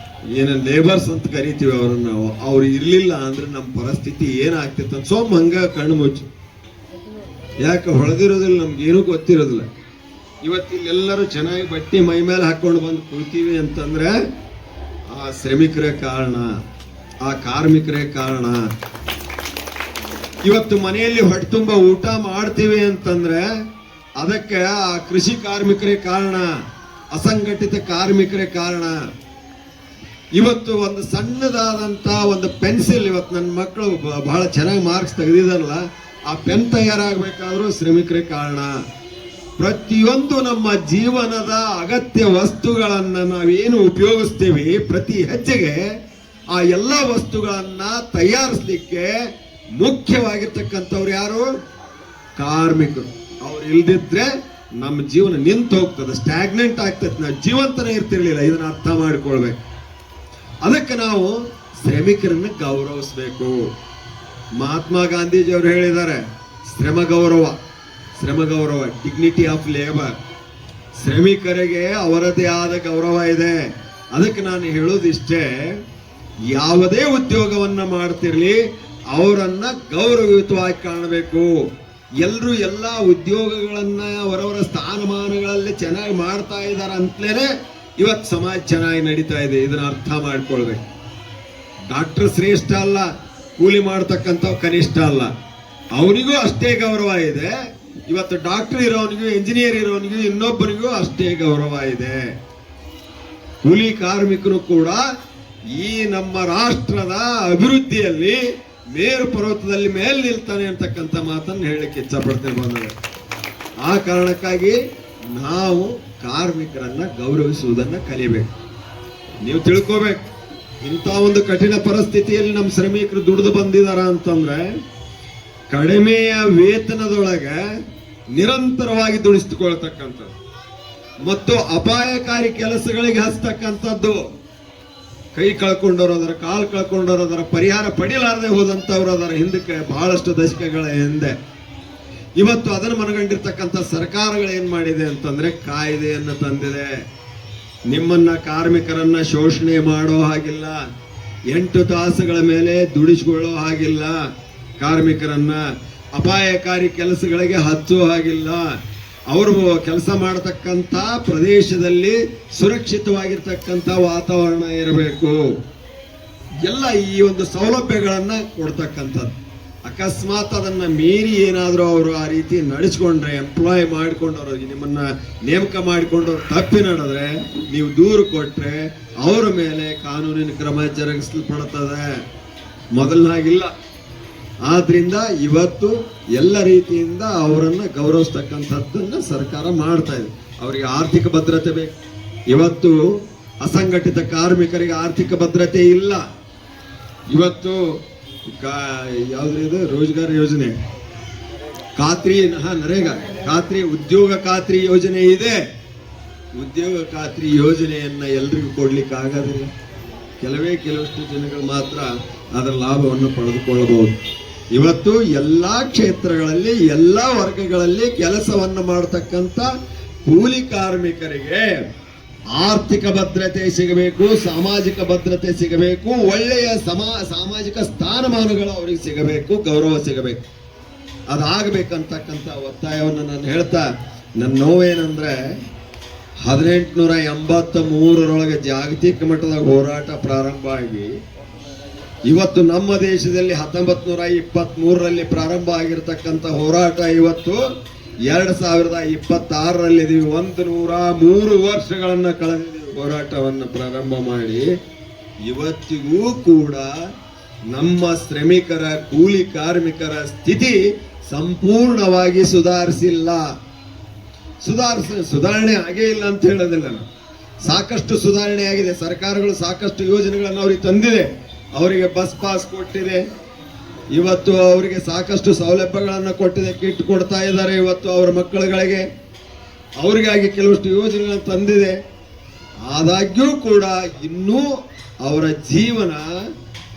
ಏನು ಲೇಬರ್ಸ್ ಅಂತ ಕರಿತೀವಿ ಅವ್ರನ್ನ, ನಾವು ಅವ್ರು ಇರ್ಲಿಲ್ಲ ಅಂದ್ರೆ ನಮ್ಮ ಪರಿಸ್ಥಿತಿ ಏನಾಗ್ತಿತ್ತು ಅಂತ ಹಂಗ ಕಣ್ಣು ಮುಚ್ಚಿ. ಯಾಕೆ ಹೊಳೆದಿರೋದಿಲ್ಲ, ನಮ್ಗೇನೂ ಗೊತ್ತಿರೋದಿಲ್ಲ. ಇವತ್ತಿಲ್ಲೆಲ್ಲರೂ ಚೆನ್ನಾಗಿ ಬಟ್ಟೆ ಮೈ ಮೇಲೆ ಹಾಕೊಂಡು ಬಂದು ಕೂತೀವಿ ಅಂತಂದ್ರೆ ಆ ಶ್ರಮಿಕರೇ ಕಾರಣ, ಆ ಕಾರ್ಮಿಕರೇ ಕಾರಣ. ಇವತ್ತು ಮನೆಯಲ್ಲಿ ಹೊಟ್ಟೆ ತುಂಬ ಊಟ ಮಾಡ್ತೀವಿ ಅಂತಂದ್ರೆ ಅದಕ್ಕೆ ಆ ಕೃಷಿ ಕಾರ್ಮಿಕರೇ ಕಾರಣ, ಅಸಂಘಟಿತ ಕಾರ್ಮಿಕರೇ ಕಾರಣ. ಇವತ್ತು ಒಂದು ಸಣ್ಣದಾದಂತ ಒಂದು ಪೆನ್ಸಿಲ್, ಇವತ್ತು ನನ್ನ ಮಕ್ಕಳು ಬಹಳ ಚೆನ್ನಾಗಿ ಮಾರ್ಕ್ಸ್ ತೆಗೆದಿದಾರಲ್ಲ, ಆ ಪೆನ್ ತಯಾರಾಗಬೇಕಾದ್ರೂ ಶ್ರಮಿಕರೇ ಕಾರಣ. ಪ್ರತಿಯೊಂದು ನಮ್ಮ ಜೀವನದ ಅಗತ್ಯ ವಸ್ತುಗಳನ್ನ ನಾವೇನು ಉಪಯೋಗಿಸ್ತೀವಿ ಪ್ರತಿ ಹೆಜ್ಜೆಗೆ, ಆ ಎಲ್ಲ ವಸ್ತುಗಳನ್ನ ತಯಾರಿಸಲಿಕ್ಕೆ ಮುಖ್ಯವಾಗಿರ್ತಕ್ಕಂಥವ್ರು ಯಾರು? ಕಾರ್ಮಿಕರು. ಅವ್ರು ಇಲ್ದಿದ್ರೆ ನಮ್ಮ ಜೀವನ ನಿಂತು ಹೋಗ್ತದೆ, ಸ್ಟ್ಯಾಗ್ನೆಂಟ್ ಆಗ್ತದೆ, ನಾವು ಜೀವಂತನೇ ಇರ್ತಿರ್ಲಿಲ್ಲ. ಇದನ್ನ ಅರ್ಥ ಮಾಡಿಕೊಳ್ಬೇಕು. ಅದಕ್ಕೆ ನಾವು ಶ್ರಮಿಕರನ್ನ ಗೌರವಿಸ್ಬೇಕು. ಮಹಾತ್ಮ ಗಾಂಧೀಜಿ ಅವರು ಹೇಳಿದ್ದಾರೆ, ಶ್ರಮ ಗೌರವ, ಡಿಗ್ನಿಟಿ ಆಫ್ ಲೇಬರ್. ಶ್ರಮಿಕರಿಗೆ ಅವರದೇ ಆದ ಗೌರವ ಇದೆ. ಅದಕ್ಕೆ ನಾನು ಹೇಳೋದಿಷ್ಟೇ, ಯಾವುದೇ ಉದ್ಯೋಗವನ್ನ ಮಾಡ್ತಿರ್ಲಿ ಅವರನ್ನ ಗೌರವಯುತವಾಗಿ ಕಾಣಬೇಕು. ಎಲ್ಲರೂ ಎಲ್ಲ ಉದ್ಯೋಗಗಳನ್ನ ಅವರವರ ಸ್ಥಾನಮಾನಗಳಲ್ಲಿ ಚೆನ್ನಾಗಿ ಮಾಡ್ತಾ ಇದ್ದಾರೆ ಅಂತಲೇ ಇವತ್ತು ಸಮಾಜ ಚೆನ್ನಾಗಿ ನಡೀತಾ ಇದೆ. ಇದನ್ನ ಅರ್ಥ ಮಾಡ್ಕೊಳ್ಬೇಕು. ಡಾಕ್ಟರ್ ಶ್ರೇಷ್ಠ ಅಲ್ಲ, ಕೂಲಿ ಮಾಡ್ತಕ್ಕಂಥ ಕನಿಷ್ಠ ಅಲ್ಲ, ಅವನಿಗೂ ಅಷ್ಟೇ ಗೌರವ ಇದೆ. ಇವತ್ತು ಡಾಕ್ಟರ್ ಇರೋನಿಗೂ, ಇಂಜಿನಿಯರ್ ಇರೋನಿಗೂ, ಇನ್ನೊಬ್ಬನಿಗೂ ಅಷ್ಟೇ ಗೌರವ ಇದೆ. ಕೂಲಿ ಕಾರ್ಮಿಕನು ಕೂಡ ಈ ನಮ್ಮ ರಾಷ್ಟ್ರದ ಅಭಿವೃದ್ಧಿಯಲ್ಲಿ ಮೇರು ಪರ್ವತದಲ್ಲಿ ಮೇಲೆ ನಿಲ್ತಾನೆ ಅಂತಕ್ಕಂಥ ಮಾತನ್ನು ಹೇಳಲಿಕ್ಕೆ ಇಚ್ಛಪಡ್ತೇನೆ ಬಂದರೆ. ಆ ಕಾರಣಕ್ಕಾಗಿ ನಾವು ಕಾರ್ಮಿಕರನ್ನ ಗೌರವಿಸುವುದನ್ನ ಕಲಿಬೇಕು. ನೀವು ತಿಳ್ಕೋಬೇಕು, ಇಂಥ ಒಂದು ಕಠಿಣ ಪರಿಸ್ಥಿತಿಯಲ್ಲಿ ನಮ್ಮ ಶ್ರಮಿಕರು ದುಡಿದು ಬಂದಿದಾರ ಅಂತಂದ್ರೆ ಕಡಿಮೆಯ ವೇತನದೊಳಗೆ ನಿರಂತರವಾಗಿ ದುಡಿಸಿಕೊಳ್ತಕ್ಕಂಥದ್ದು ಮತ್ತು ಅಪಾಯಕಾರಿ ಕೆಲಸಗಳಿಗೆ ಹಚ್ಚತಕ್ಕಂಥದ್ದು. ಕೈ ಕಳ್ಕೊಂಡವ್ರು ಅದರ, ಕಾಲು ಕಳ್ಕೊಂಡವ್ರು ಅದರ, ಪರಿಹಾರ ಪಡಿಲಾರದೆ ಹೋದಂಥವ್ರು ಅದರ ಹಿಂದಕ್ಕೆ ಬಹಳಷ್ಟು ದಶಕಗಳ ಹಿಂದೆ. ಇವತ್ತು ಅದನ್ನು ಮನಗಂಡಿರ್ತಕ್ಕಂಥ ಸರ್ಕಾರಗಳು ಏನ್ ಮಾಡಿದೆ ಅಂತಂದ್ರೆ ಕಾಯ್ದೆಯನ್ನು ತಂದಿದೆ. ನಿಮ್ಮನ್ನ ಕಾರ್ಮಿಕರನ್ನ ಶೋಷಣೆ ಮಾಡೋ ಹಾಗಿಲ್ಲ, 8 ತಾಸುಗಳ ಮೇಲೆ ದುಡಿಸಿಕೊಳ್ಳೋ ಹಾಗಿಲ್ಲ, ಕಾರ್ಮಿಕರನ್ನ ಅಪಾಯಕಾರಿ ಕೆಲಸಗಳಿಗೆ ಹಚ್ಚೋ ಹಾಗಿಲ್ಲ. ಅವರು ಕೆಲಸ ಮಾಡತಕ್ಕಂಥ ಪ್ರದೇಶದಲ್ಲಿ ಸುರಕ್ಷಿತವಾಗಿರ್ತಕ್ಕಂಥ ವಾತಾವರಣ ಇರಬೇಕು. ಎಲ್ಲ ಈ ಒಂದು ಸೌಲಭ್ಯಗಳನ್ನ ಕೊಡ್ತಕ್ಕಂಥದ್ದು. ಅಕಸ್ಮಾತ್ ಅದನ್ನ ಮೀರಿ ಏನಾದರೂ ಅವರು ಆ ರೀತಿ ನಡೆಸ್ಕೊಂಡ್ರೆ, ಎಂಪ್ಲಾಯ್ ಮಾಡಿಕೊಂಡವರು ನಿಮ್ಮನ್ನ ನೇಮಕ ಮಾಡಿಕೊಂಡವ್ರು ತಪ್ಪಿ ನಡೆದ್ರೆ, ನೀವು ದೂರು ಕೊಟ್ರೆ ಅವರ ಮೇಲೆ ಕಾನೂನಿನ ಕ್ರಮ ಜರುಗಿಸಲ್ಪಡುತ್ತದೆ. ಮೊದಲನಾಗಿಲ್ಲ. ಆದ್ರಿಂದ ಇವತ್ತು ಎಲ್ಲ ರೀತಿಯಿಂದ ಅವರನ್ನ ಗೌರವಿಸ್ತಕ್ಕಂಥದ್ದನ್ನ ಸರ್ಕಾರ ಮಾಡ್ತಾ ಇದೆ. ಅವರಿಗೆ ಆರ್ಥಿಕ ಭದ್ರತೆ ಬೇಕು. ಇವತ್ತು ಅಸಂಘಟಿತ ಕಾರ್ಮಿಕರಿಗೆ ಆರ್ಥಿಕ ಭದ್ರತೆ ಇಲ್ಲ. ಇವತ್ತು ಯಾವ್ದು ಇದು ರೋಜ್ಗಾರ್ ಯೋಜನೆ, ಖಾತ್ರಿ ನರೇಗಾ ಖಾತ್ರಿ, ಉದ್ಯೋಗ ಖಾತ್ರಿ ಯೋಜನೆ ಇದೆ. ಉದ್ಯೋಗ ಖಾತ್ರಿ ಯೋಜನೆಯನ್ನ ಎಲ್ರಿಗೂ ಕೊಡ್ಲಿಕ್ಕೆ ಆಗೋದಿಲ್ಲ. ಕೆಲವಷ್ಟು ಜನಗಳು ಮಾತ್ರ ಅದರ ಲಾಭವನ್ನು ಪಡೆದುಕೊಳ್ಳಬಹುದು. ಇವತ್ತು ಎಲ್ಲಾ ಕ್ಷೇತ್ರಗಳಲ್ಲಿ ಎಲ್ಲಾ ವರ್ಗಗಳಲ್ಲಿ ಕೆಲಸವನ್ನು ಮಾಡತಕ್ಕಂತ ಕೂಲಿ ಕಾರ್ಮಿಕರಿಗೆ ಆರ್ಥಿಕ ಭದ್ರತೆ ಸಿಗಬೇಕು, ಸಾಮಾಜಿಕ ಭದ್ರತೆ ಸಿಗಬೇಕು, ಒಳ್ಳೆಯ ಸಾಮಾಜಿಕ ಸ್ಥಾನಮಾನಗಳು ಅವರಿಗೆ ಸಿಗಬೇಕು, ಗೌರವ ಸಿಗಬೇಕು. ಅದಾಗಬೇಕಂತಕ್ಕಂಥ ಒತ್ತಾಯವನ್ನು ನಾನು ಹೇಳ್ತಾ, ನನ್ನ ನೋವೇನಂದ್ರೆ 1883 ಜಾಗತಿಕ ಮಟ್ಟದ ಹೋರಾಟ ಪ್ರಾರಂಭ ಆಗಿ ಇವತ್ತು ನಮ್ಮ ದೇಶದಲ್ಲಿ 1923 ಪ್ರಾರಂಭ ಆಗಿರತಕ್ಕಂಥ ಹೋರಾಟ ಇವತ್ತು 2026 103 ವರ್ಷಗಳನ್ನ ಕಳೆದಿದ್ದೀವಿ ಹೋರಾಟವನ್ನು ಪ್ರಾರಂಭ ಮಾಡಿ. ಇವತ್ತಿಗೂ ಕೂಡ ನಮ್ಮ ಶ್ರಮಿಕರ ಕೂಲಿ ಕಾರ್ಮಿಕರ ಸ್ಥಿತಿ ಸಂಪೂರ್ಣವಾಗಿ ಸುಧಾರಣೆ ಆಗೇ ಇಲ್ಲ ಅಂತ ಹೇಳೋದಿಲ್ಲ ನಾನು. ಸಾಕಷ್ಟು ಸುಧಾರಣೆ ಆಗಿದೆ. ಸರ್ಕಾರಗಳು ಸಾಕಷ್ಟು ಯೋಜನೆಗಳನ್ನು ಅವರಿಗೆ ತಂದಿದೆ. ಅವರಿಗೆ ಬಸ್ ಪಾಸ್ ಕೊಟ್ಟಿದೆ. ಇವತ್ತು ಅವರಿಗೆ ಸಾಕಷ್ಟು ಸೌಲಭ್ಯಗಳನ್ನು ಕೊಟ್ಟಿದೆ. ಕಿಟ್ ಕೊಡ್ತಾ ಇದ್ದಾರೆ ಇವತ್ತು ಅವರ ಮಕ್ಕಳುಗಳಿಗೆ. ಅವರಿಗಾಗಿ ಕೆಲವಷ್ಟು ಯೋಜನೆಗಳನ್ನು ತಂದಿದೆ. ಆದಾಗ್ಯೂ ಕೂಡ ಇನ್ನೂ ಅವರ ಜೀವನ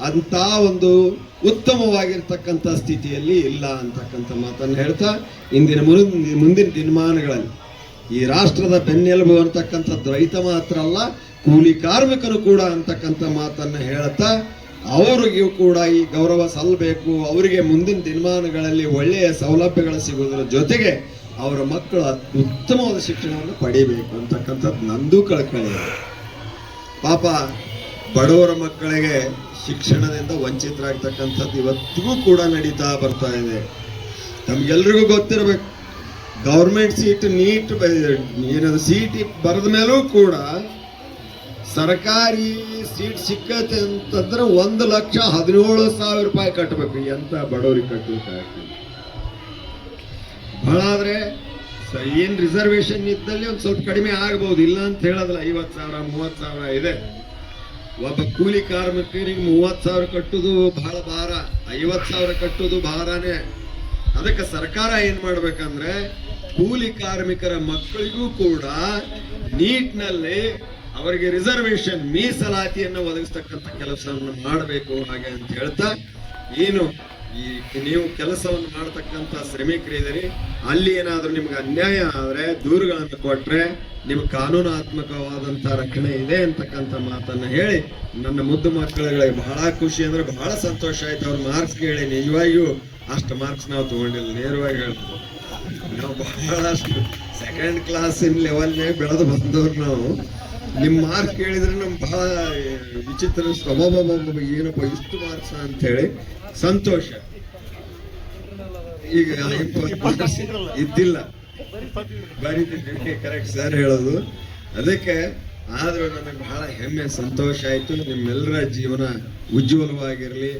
ಅಂತ ಒಂದು ಉತ್ತಮವಾಗಿರ್ತಕ್ಕಂಥ ಸ್ಥಿತಿಯಲ್ಲಿ ಇಲ್ಲ ಅಂತಕ್ಕಂಥ ಮಾತನ್ನು ಹೇಳ್ತಾ, ಮುಂದಿನ ದಿನಮಾನಗಳಲ್ಲಿ ಈ ರಾಷ್ಟ್ರದ ಬೆನ್ನೆಲುಬು ಅಂತಕ್ಕಂಥದ್ದು ರೈತ ಮಾತ್ರ ಅಲ್ಲ, ಕೂಲಿ ಕಾರ್ಮಿಕರು ಕೂಡ ಅಂತಕ್ಕಂಥ ಮಾತನ್ನು ಹೇಳ್ತಾ, ಅವರಿಗೂ ಕೂಡ ಈ ಗೌರವ ಸಲ್ಲಬೇಕು. ಅವರಿಗೆ ಮುಂದಿನ ದಿನಮಾನಗಳಲ್ಲಿ ಒಳ್ಳೆಯ ಸೌಲಭ್ಯಗಳು ಸಿಗುವುದರ ಜೊತೆಗೆ ಅವರ ಮಕ್ಕಳು ಉತ್ತಮವಾದ ಶಿಕ್ಷಣವನ್ನು ಪಡಿಬೇಕು ಅಂತಕ್ಕಂಥದ್ದು ನಂದು ಕಳಕಳಿ. ಪಾಪ ಬಡವರ ಮಕ್ಕಳಿಗೆ ಶಿಕ್ಷಣದಿಂದ ವಂಚಿತರಾಗ್ತಕ್ಕಂಥದ್ದು ಇವತ್ತಿಗೂ ಕೂಡ ನಡೀತಾ ಬರ್ತಾ ಇದೆ. ನಮ್ಗೆಲ್ರಿಗೂ ಗೊತ್ತಿರಬೇಕು, ಗೌರ್ಮೆಂಟ್ ಸೀಟ್ ನೀಟ್ ಏನದು CET ಬರೆದ ಮೇಲೂ ಕೂಡ ಸರ್ಕಾರಿ ಸೀಟ್ ಸಿಕ್ಕತ್ತೆ ಅಂತಂದ್ರೆ 1,17,000 ರೂಪಾಯಿ ಕಟ್ಟಬೇಕು. ಎಂತ ಬಡವರಿಗೆ ಕಟ್ಟಬೇಕು. ಬಹಳ ಆದ್ರೆ ಏನ್ ರಿಸರ್ವೇಶನ್ ಇದ್ದಲ್ಲಿ ಒಂದ್ ಸ್ವಲ್ಪ ಕಡಿಮೆ ಆಗಬಹುದು, ಇಲ್ಲ ಅಂತ ಹೇಳೋದಿಲ್ಲ. 50,000 30,000 ಇದೆ. ಒಬ್ಬ ಕೂಲಿ ಕಾರ್ಮಿಕರಿಗೆ 30,000 ಕಟ್ಟುದು ಬಹಳ ಭಾರ, 50,000 ಕಟ್ಟುದು ಭಾರನೇ. ಅದಕ್ಕೆ ಸರ್ಕಾರ ಏನ್ ಮಾಡ್ಬೇಕಂದ್ರೆ ಕೂಲಿ ಕಾರ್ಮಿಕರ ಮಕ್ಕಳಿಗೂ ಕೂಡ ನೀಟ್ನಲ್ಲಿ ಅವರಿಗೆ ರಿಸರ್ವೇಶನ್ ಮೀಸಲಾತಿಯನ್ನು ಒದಗಿಸ್ತಕ್ಕಂಥ ಕೆಲಸವನ್ನು ಮಾಡಬೇಕು. ಹಾಗೆ ಅಂತ ಹೇಳ್ತಾ, ಏನು ಈ ನೀವು ಕೆಲಸವನ್ನು ಮಾಡತಕ್ಕಂಥ ಶ್ರಮಿಕರಿದ್ದೀರಿ, ಅಲ್ಲಿ ಏನಾದ್ರೂ ನಿಮ್ಗೆ ಅನ್ಯಾಯ ಆದ್ರೆ ದೂರುಗಳನ್ನು ಕೊಟ್ರೆ ನಿಮ್ಗೆ ಕಾನೂನಾತ್ಮಕವಾದಂತ ರಕ್ಷಣೆ ಇದೆ ಅಂತಕ್ಕಂಥ ಮಾತನ್ನ ಹೇಳಿ, ನನ್ನ ಮುದ್ದು ಮಕ್ಕಳುಗಳಿಗೆ ಬಹಳ ಖುಷಿ ಅಂದ್ರೆ ಬಹಳ ಸಂತೋಷ ಆಯ್ತು. ಅವ್ರ ಮಾರ್ಕ್ಸ್ ಕೇಳಿ ನಿಜವಾಗಿಯೂ ಅಷ್ಟು ಮಾರ್ಕ್ಸ್ ನಾವು ತಗೊಂಡಿಲ್ಲ. ನೇರವಾಗಿ ಹೇಳ್ಬೋದು, ನಾವು ಬಹಳಷ್ಟು ಸೆಕೆಂಡ್ ಕ್ಲಾಸಿನ ಲೆವೆಲ್ನಾಗ ಬೆಳೆದು ಬಂದವ್ರು ನಾವು. ನಿಮ್ಮ ಮಾರ್ಕ್ಸ್ ಕೇಳಿದ್ರೆ ನಮ್ಗೆ ಬಹಳ ವಿಚಿತ್ರ, ಏನಪ್ಪ ಇಷ್ಟು ಮಾರ್ಕ್ಸ್ ಅಂತ ಹೇಳಿ ಸಂತೋಷ. ಈಗ ಇದ್ದಿಲ್ಲ ಬರೀತಿದ್ದೆ, ಕರೆಕ್ಟ್ ಸರ್ ಹೇಳೋದು. ಅದಕ್ಕೆ ಆದ್ರೂ ನನಗೆ ಬಹಳ ಹೆಮ್ಮೆ, ಸಂತೋಷ ಆಯ್ತು. ನಿಮ್ಮೆಲ್ಲರ ಜೀವನ ಉಜ್ವಲವಾಗಿರಲಿ,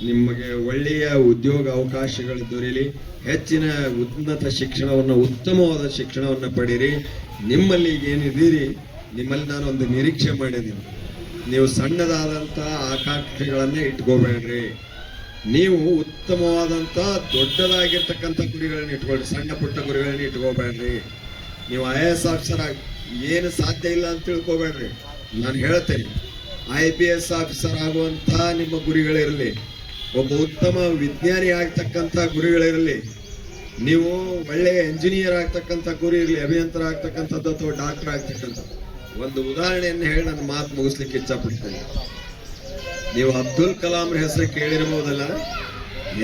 ನಿಮಗೆ ಒಳ್ಳೆಯ ಉದ್ಯೋಗ ಅವಕಾಶಗಳು ದೊರೆಯಲಿ, ಹೆಚ್ಚಿನ ಉನ್ನತ ಶಿಕ್ಷಣವನ್ನು, ಉತ್ತಮವಾದ ಶಿಕ್ಷಣವನ್ನು ಪಡೀರಿ. ನಿಮ್ಮಲ್ಲಿ ಏನಿದ್ದೀರಿ, ನಿಮ್ಮಲ್ಲಿ ನಾನು ಒಂದು ನಿರೀಕ್ಷೆ ಮಾಡಿದ್ದೀನಿ. ನೀವು ಸಣ್ಣದಾದಂಥ ಆಕಾಂಕ್ಷೆಗಳನ್ನೇ ಇಟ್ಕೋಬೇಡ್ರಿ. ನೀವು ಉತ್ತಮವಾದಂಥ ದೊಡ್ಡದಾಗಿರ್ತಕ್ಕಂಥ ಗುರಿಗಳನ್ನ ಇಟ್ಕೊಳ್ರಿ, ಸಣ್ಣ ಪುಟ್ಟ ಗುರಿಗಳನ್ನ ಇಟ್ಕೋಬೇಡ್ರಿ. ನೀವು IAS ಆಫೀಸರ್ ಏನು ಸಾಧ್ಯ ಇಲ್ಲ ಅಂತ ತಿಳ್ಕೊಬೇಡ್ರಿ. ನಾನು ಹೇಳ್ತೇನೆ, IPS ಆಫೀಸರ್ ಆಗುವಂಥ ನಿಮ್ಮ ಗುರಿಗಳಿರಲಿ, ಒಬ್ಬ ಉತ್ತಮ ವಿಜ್ಞಾನಿ ಆಗ್ತಕ್ಕಂಥ ಗುರಿಗಳಿರಲಿ, ನೀವು ಒಳ್ಳೆಯ ಎಂಜಿನಿಯರ್ ಆಗ್ತಕ್ಕಂಥ ಗುರಿ ಇರಲಿ, ಅಭಿಯಂತರ ಆಗ್ತಕ್ಕಂಥದ್ದು ಅಥವಾ ಡಾಕ್ಟರ್ ಆಗ್ತಕ್ಕಂಥದ್ದು. ಒಂದು ಉದಾಹರಣೆಯನ್ನು ಹೇಳಿ ನನ್ನ ಮಾತು ಮುಗಿಸ್ಲಿಕ್ಕೆ ಇಚ್ಛಪಡ್ತೇನೆ. ನೀವು ಅಬ್ದುಲ್ ಕಲಾಂ ಹೆಸರು ಕೇಳಿರಬಹುದಲ್ಲ,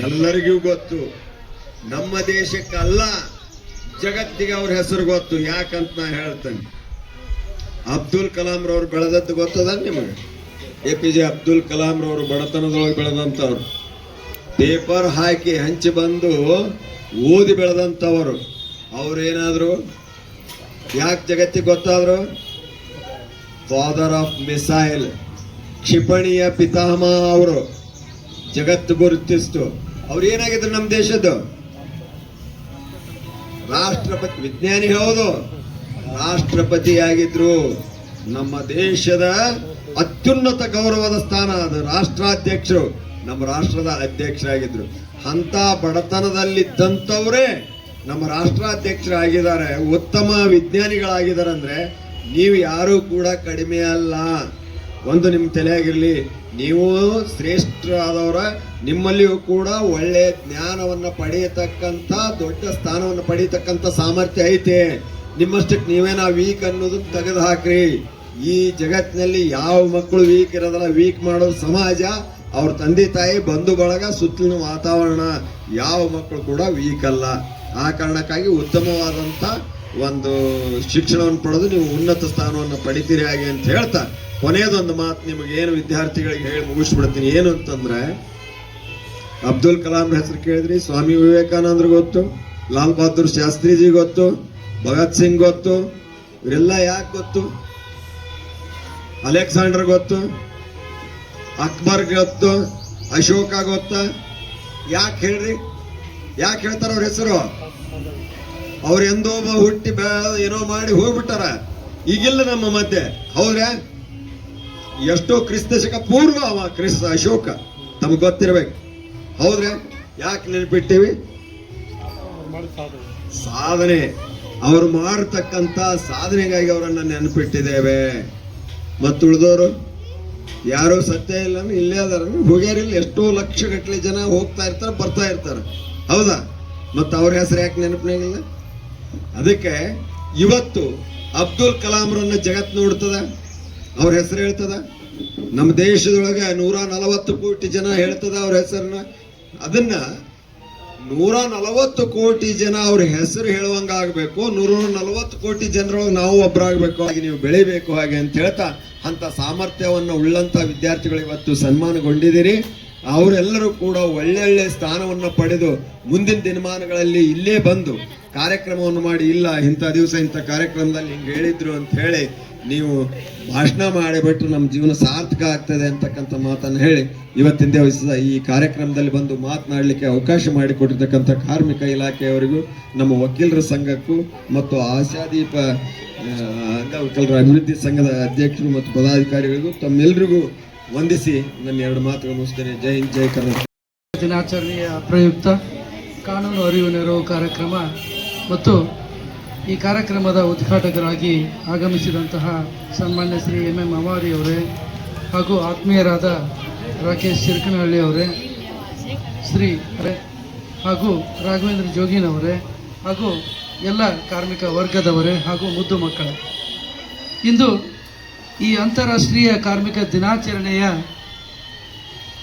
ಎಲ್ಲರಿಗೂ ಗೊತ್ತು. ನಮ್ಮ ದೇಶಕ್ಕಲ್ಲ, ಜಗತ್ತಿಗೆ ಅವ್ರ ಹೆಸರು ಗೊತ್ತು. ಯಾಕಂತ ನಾ ಹೇಳ್ತೇನೆ. ಅಬ್ದುಲ್ ಕಲಾಂ ರವ್ರು ಬೆಳೆದದ್ದು ಗೊತ್ತದ ನಿಮಗೆ? APJ ಅಬ್ದುಲ್ ಕಲಾಂ ರವರು ಬಡತನದೊಳಗೆ ಬೆಳೆದಂಥವ್ರು. ಪೇಪರ್ ಹಾಕಿ ಹಂಚಿ ಬಂದು ಓದಿ ಬೆಳೆದಂಥವರು ಅವ್ರೇನಾದ್ರು ಯಾಕೆ ಜಗತ್ತಿಗೆ ಗೊತ್ತಾದ್ರು? ಫಾದರ್ ಆಫ್ ಮಿಸೈಲ್, ಕ್ಷಿಪಣಿಯ ಪಿತಾಮಹ ಅವರು. ಜಗತ್ತು ಗುರುತಿಸ್ತು. ಅವ್ರು ಏನಾಗಿದ್ರು ನಮ್ಮ ದೇಶದ್ದು? ರಾಷ್ಟ್ರಪತಿ, ವಿಜ್ಞಾನಿ ಹೌದು, ರಾಷ್ಟ್ರಪತಿಯಾಗಿದ್ರು. ನಮ್ಮ ದೇಶದ ಅತ್ಯುನ್ನತ ಗೌರವದ ಸ್ಥಾನ ಅದು. ರಾಷ್ಟ್ರಾಧ್ಯಕ್ಷರು, ನಮ್ಮ ರಾಷ್ಟ್ರದ ಅಧ್ಯಕ್ಷರಾಗಿದ್ರು. ಅಂತ ಬಡತನದಲ್ಲಿದ್ದಂಥವರೇ ನಮ್ಮ ರಾಷ್ಟ್ರಾಧ್ಯಕ್ಷರಾಗಿದ್ದಾರೆ, ಉತ್ತಮ ವಿಜ್ಞಾನಿಗಳಾಗಿದ್ದಾರೆ. ಅಂದ್ರೆ ನೀವು ಯಾರು ಕೂಡ ಕಡಿಮೆ ಅಲ್ಲ. ಒಂದು ನಿಮ್ಮ ತಲೆಯಾಗಿರ್ಲಿ, ನೀವು ಶ್ರೇಷ್ಠರಾದವರ, ನಿಮ್ಮಲ್ಲಿಯೂ ಕೂಡ ಒಳ್ಳೆ ಜ್ಞಾನವನ್ನ ಪಡೆಯತಕ್ಕಂಥ, ದೊಡ್ಡ ಸ್ಥಾನವನ್ನು ಪಡೆಯತಕ್ಕಂಥ ಸಾಮರ್ಥ್ಯ ಐತೆ. ನಿಮ್ಮಷ್ಟಕ್ಕೆ ನೀವೇನಾ ವೀಕ್ ಅನ್ನೋದು ತೆಗೆದು ಹಾಕ್ರಿ. ಈ ಜಗತ್ತಿನಲ್ಲಿ ಯಾವ ಮಕ್ಕಳು ವೀಕ್ ಇರೋದಲ್ಲ, ವೀಕ್ ಮಾಡೋದು ಸಮಾಜ, ಅವ್ರ ತಂದೆ ತಾಯಿ, ಬಂಧು ಬಳಗ, ಸುತ್ತಲಿನ ವಾತಾವರಣ. ಯಾವ ಮಕ್ಕಳು ಕೂಡ ವೀಕ್ ಅಲ್ಲ. ಆ ಕಾರಣಕ್ಕಾಗಿ ಉತ್ತಮವಾದಂಥ ಒಂದು ಶಿಕ್ಷಣವನ್ನು ಪಡೆದು ನೀವು ಉನ್ನತ ಸ್ಥಾನವನ್ನು ಪಡಿತೀರಿ ಹಾಗೆ ಅಂತ ಹೇಳ್ತಾ, ಕೊನೆಯದೊಂದು ಮಾತು ನಿಮಗೆ ಏನು ವಿದ್ಯಾರ್ಥಿಗಳಿಗೆ ಹೇಳಿ ಮುಗಿಸ್ಬಿಡ್ತೀನಿ. ಏನು ಅಂತಂದ್ರೆ, ಅಬ್ದುಲ್ ಕಲಾಂ ಹೆಸರು ಕೇಳಿದ್ರಿ, ಸ್ವಾಮಿ ವಿವೇಕಾನಂದ್ರ ಗೊತ್ತು, ಲಾಲ್ ಬಹದ್ದೂರ್ ಶಾಸ್ತ್ರಿಜಿ ಗೊತ್ತು, ಭಗತ್ ಸಿಂಗ್ ಗೊತ್ತು. ಇವರೆಲ್ಲ ಯಾಕೆ ಗೊತ್ತು? ಅಲೆಕ್ಸಾಂಡರ್ ಗೊತ್ತು, ಅಕ್ಬರ್ ಗೊತ್ತು, ಅಶೋಕ ಗೊತ್ತಾ? ಯಾಕೆ ಹೇಳ್ರಿ? ಯಾಕೆ ಹೇಳ್ತಾರ ಅವ್ರ ಹೆಸರು? ಅವ್ರು ಎಂದೋ ಹುಟ್ಟಿ ಏನೋ ಮಾಡಿ ಹೋಗ್ಬಿಟ್ಟಾರ, ಈಗಿಲ್ಲ ನಮ್ಮ ಮಧ್ಯೆ. ಹೌದ್ರಾ? ಎಷ್ಟೋ ಕ್ರಿಸ್ತ ಶಕ ಪೂರ್ವ ಅವ ಅಶೋಕ, ತಮಗೆ ಗೊತ್ತಿರ್ಬೇಕು. ಹೌದ್ರಾ? ಯಾಕೆ ನೆನಪಿಟ್ಟಿವಿ? ಸಾಧನೆ, ಅವರು ಮಾಡತಕ್ಕಂತ ಸಾಧನೆಗಾಗಿ ಅವರನ್ನ ನೆನಪಿಟ್ಟಿದ್ದೇವೆ. ಮತ್ತು ಉಳಿದವರು ಯಾರೋ ಸತ್ಯ ಇಲ್ಲ, ಇಲ್ಲೇ ಅದಾರ, ಹೋಗ್ಯಾರಿಲ್ಲ. ಎಷ್ಟೋ ಲಕ್ಷ ಗಟ್ಟಲೆ ಜನ ಹೋಗ್ತಾ ಇರ್ತಾರೆ, ಬರ್ತಾ ಇರ್ತಾರೆ. ಹೌದಾ? ಮತ್ತು ಅವ್ರ ಹೆಸರು ಯಾಕೆ ನೆನಪಿನಾಗಿಲ್ಲ? ಅದಕ್ಕೆ ಇವತ್ತು ಅಬ್ದುಲ್ ಕಲಾಂರನ್ನ ಜಗತ್ ನೋಡ್ತದ, ಅವ್ರ ಹೆಸರು ಹೇಳ್ತದ. ನಮ್ಮ ದೇಶದೊಳಗೆ 140 ಕೋಟಿ ಜನ ಹೇಳ್ತದ ಅವ್ರ ಹೆಸರನ್ನ. ಅದನ್ನ 140 ಕೋಟಿ ಜನ ಅವ್ರ ಹೆಸರು ಹೇಳುವಂಗ ಆಗ್ಬೇಕು. 140 ಕೋಟಿ ಜನರೊಳಗೆ ನಾವು ಒಬ್ಬರಾಗಬೇಕು, ಹಾಗೆ ನೀವು ಬೆಳಿಬೇಕು ಹಾಗೆ ಅಂತ ಹೇಳ್ತಾ, ಅಂತ ಸಾಮರ್ಥ್ಯವನ್ನು ಉಳ್ಳಂತ ವಿದ್ಯಾರ್ಥಿಗಳು ಇವತ್ತು ಸನ್ಮಾನಗೊಂಡಿದ್ದೀರಿ. ಅವರೆಲ್ಲರೂ ಕೂಡ ಒಳ್ಳೊಳ್ಳೆ ಸ್ಥಾನವನ್ನು ಪಡೆದು ಮುಂದಿನ ದಿನಮಾನಗಳಲ್ಲಿ ಇಲ್ಲೇ ಬಂದು ಕಾರ್ಯಕ್ರಮವನ್ನು ಮಾಡಿ, ಇಲ್ಲ ಇಂಥ ದಿವಸ ಇಂಥ ಕಾರ್ಯಕ್ರಮದಲ್ಲಿ ಹಿಂಗೆ ಹೇಳಿದ್ರು ಅಂತ ಹೇಳಿ ನೀವು ಭಾಷಣ ಮಾಡಿಬಿಟ್ರೆ ನಮ್ಮ ಜೀವನ ಸಾರ್ಥಕ ಆಗ್ತದೆ ಅಂತಕ್ಕಂಥ ಮಾತನ್ನು ಹೇಳಿ, ಇವತ್ತಿನ ದಿವಸ ಈ ಕಾರ್ಯಕ್ರಮದಲ್ಲಿ ಬಂದು ಮಾತನಾಡಲಿಕ್ಕೆ ಅವಕಾಶ ಮಾಡಿಕೊಟ್ಟಿರ್ತಕ್ಕಂಥ ಕಾರ್ಮಿಕ ಇಲಾಖೆಯವರಿಗೂ, ನಮ್ಮ ವಕೀಲರ ಸಂಘಕ್ಕೂ ಮತ್ತು ಆಶಾದೀಪ ಅಂಗವಿಕಲರ ಅಭಿವೃದ್ಧಿ ಸಂಘದ ಅಧ್ಯಕ್ಷರು ಮತ್ತು ಪದಾಧಿಕಾರಿಗಳಿಗೂ ತಮ್ಮೆಲ್ಲರಿಗೂ ವಂದಿಸಿ ನನ್ನ 2 ಮಾತುಗಳು ಮುಗಿಸ್ತೇನೆ. ಜೈ ಹಿಂದ್, ಜೈ ಕರ್ನಾಟಕ. ದಿನಾಚರಣೆಯ ಪ್ರಯುಕ್ತ ಕಾನೂನು ಅರಿವು ನೆರವು ಕಾರ್ಯಕ್ರಮ ಮತ್ತು ಈ ಕಾರ್ಯಕ್ರಮದ ಉದ್ಘಾಟಕರಾಗಿ ಆಗಮಿಸಿದಂತಹ ಸನ್ಮಾನ್ಯ ಶ್ರೀ MM ಅವಾರಿ ಅವರೇ, ಹಾಗೂ ಆತ್ಮೀಯರಾದ ರಾಕೇಶ್ ಚಿರಕನಹಳ್ಳಿ ಅವರೇ, ಶ್ರೀ ಹಾಗೂ ರಾಘವೇಂದ್ರ ಜೋಗಿನವರೇ, ಹಾಗೂ ಎಲ್ಲ ಕಾರ್ಮಿಕ ವರ್ಗದವರೇ ಹಾಗೂ ಮುದ್ದು ಮಕ್ಕಳೇ, ಇಂದು ಈ ಅಂತಾರಾಷ್ಟ್ರೀಯ ಕಾರ್ಮಿಕ ದಿನಾಚರಣೆಯ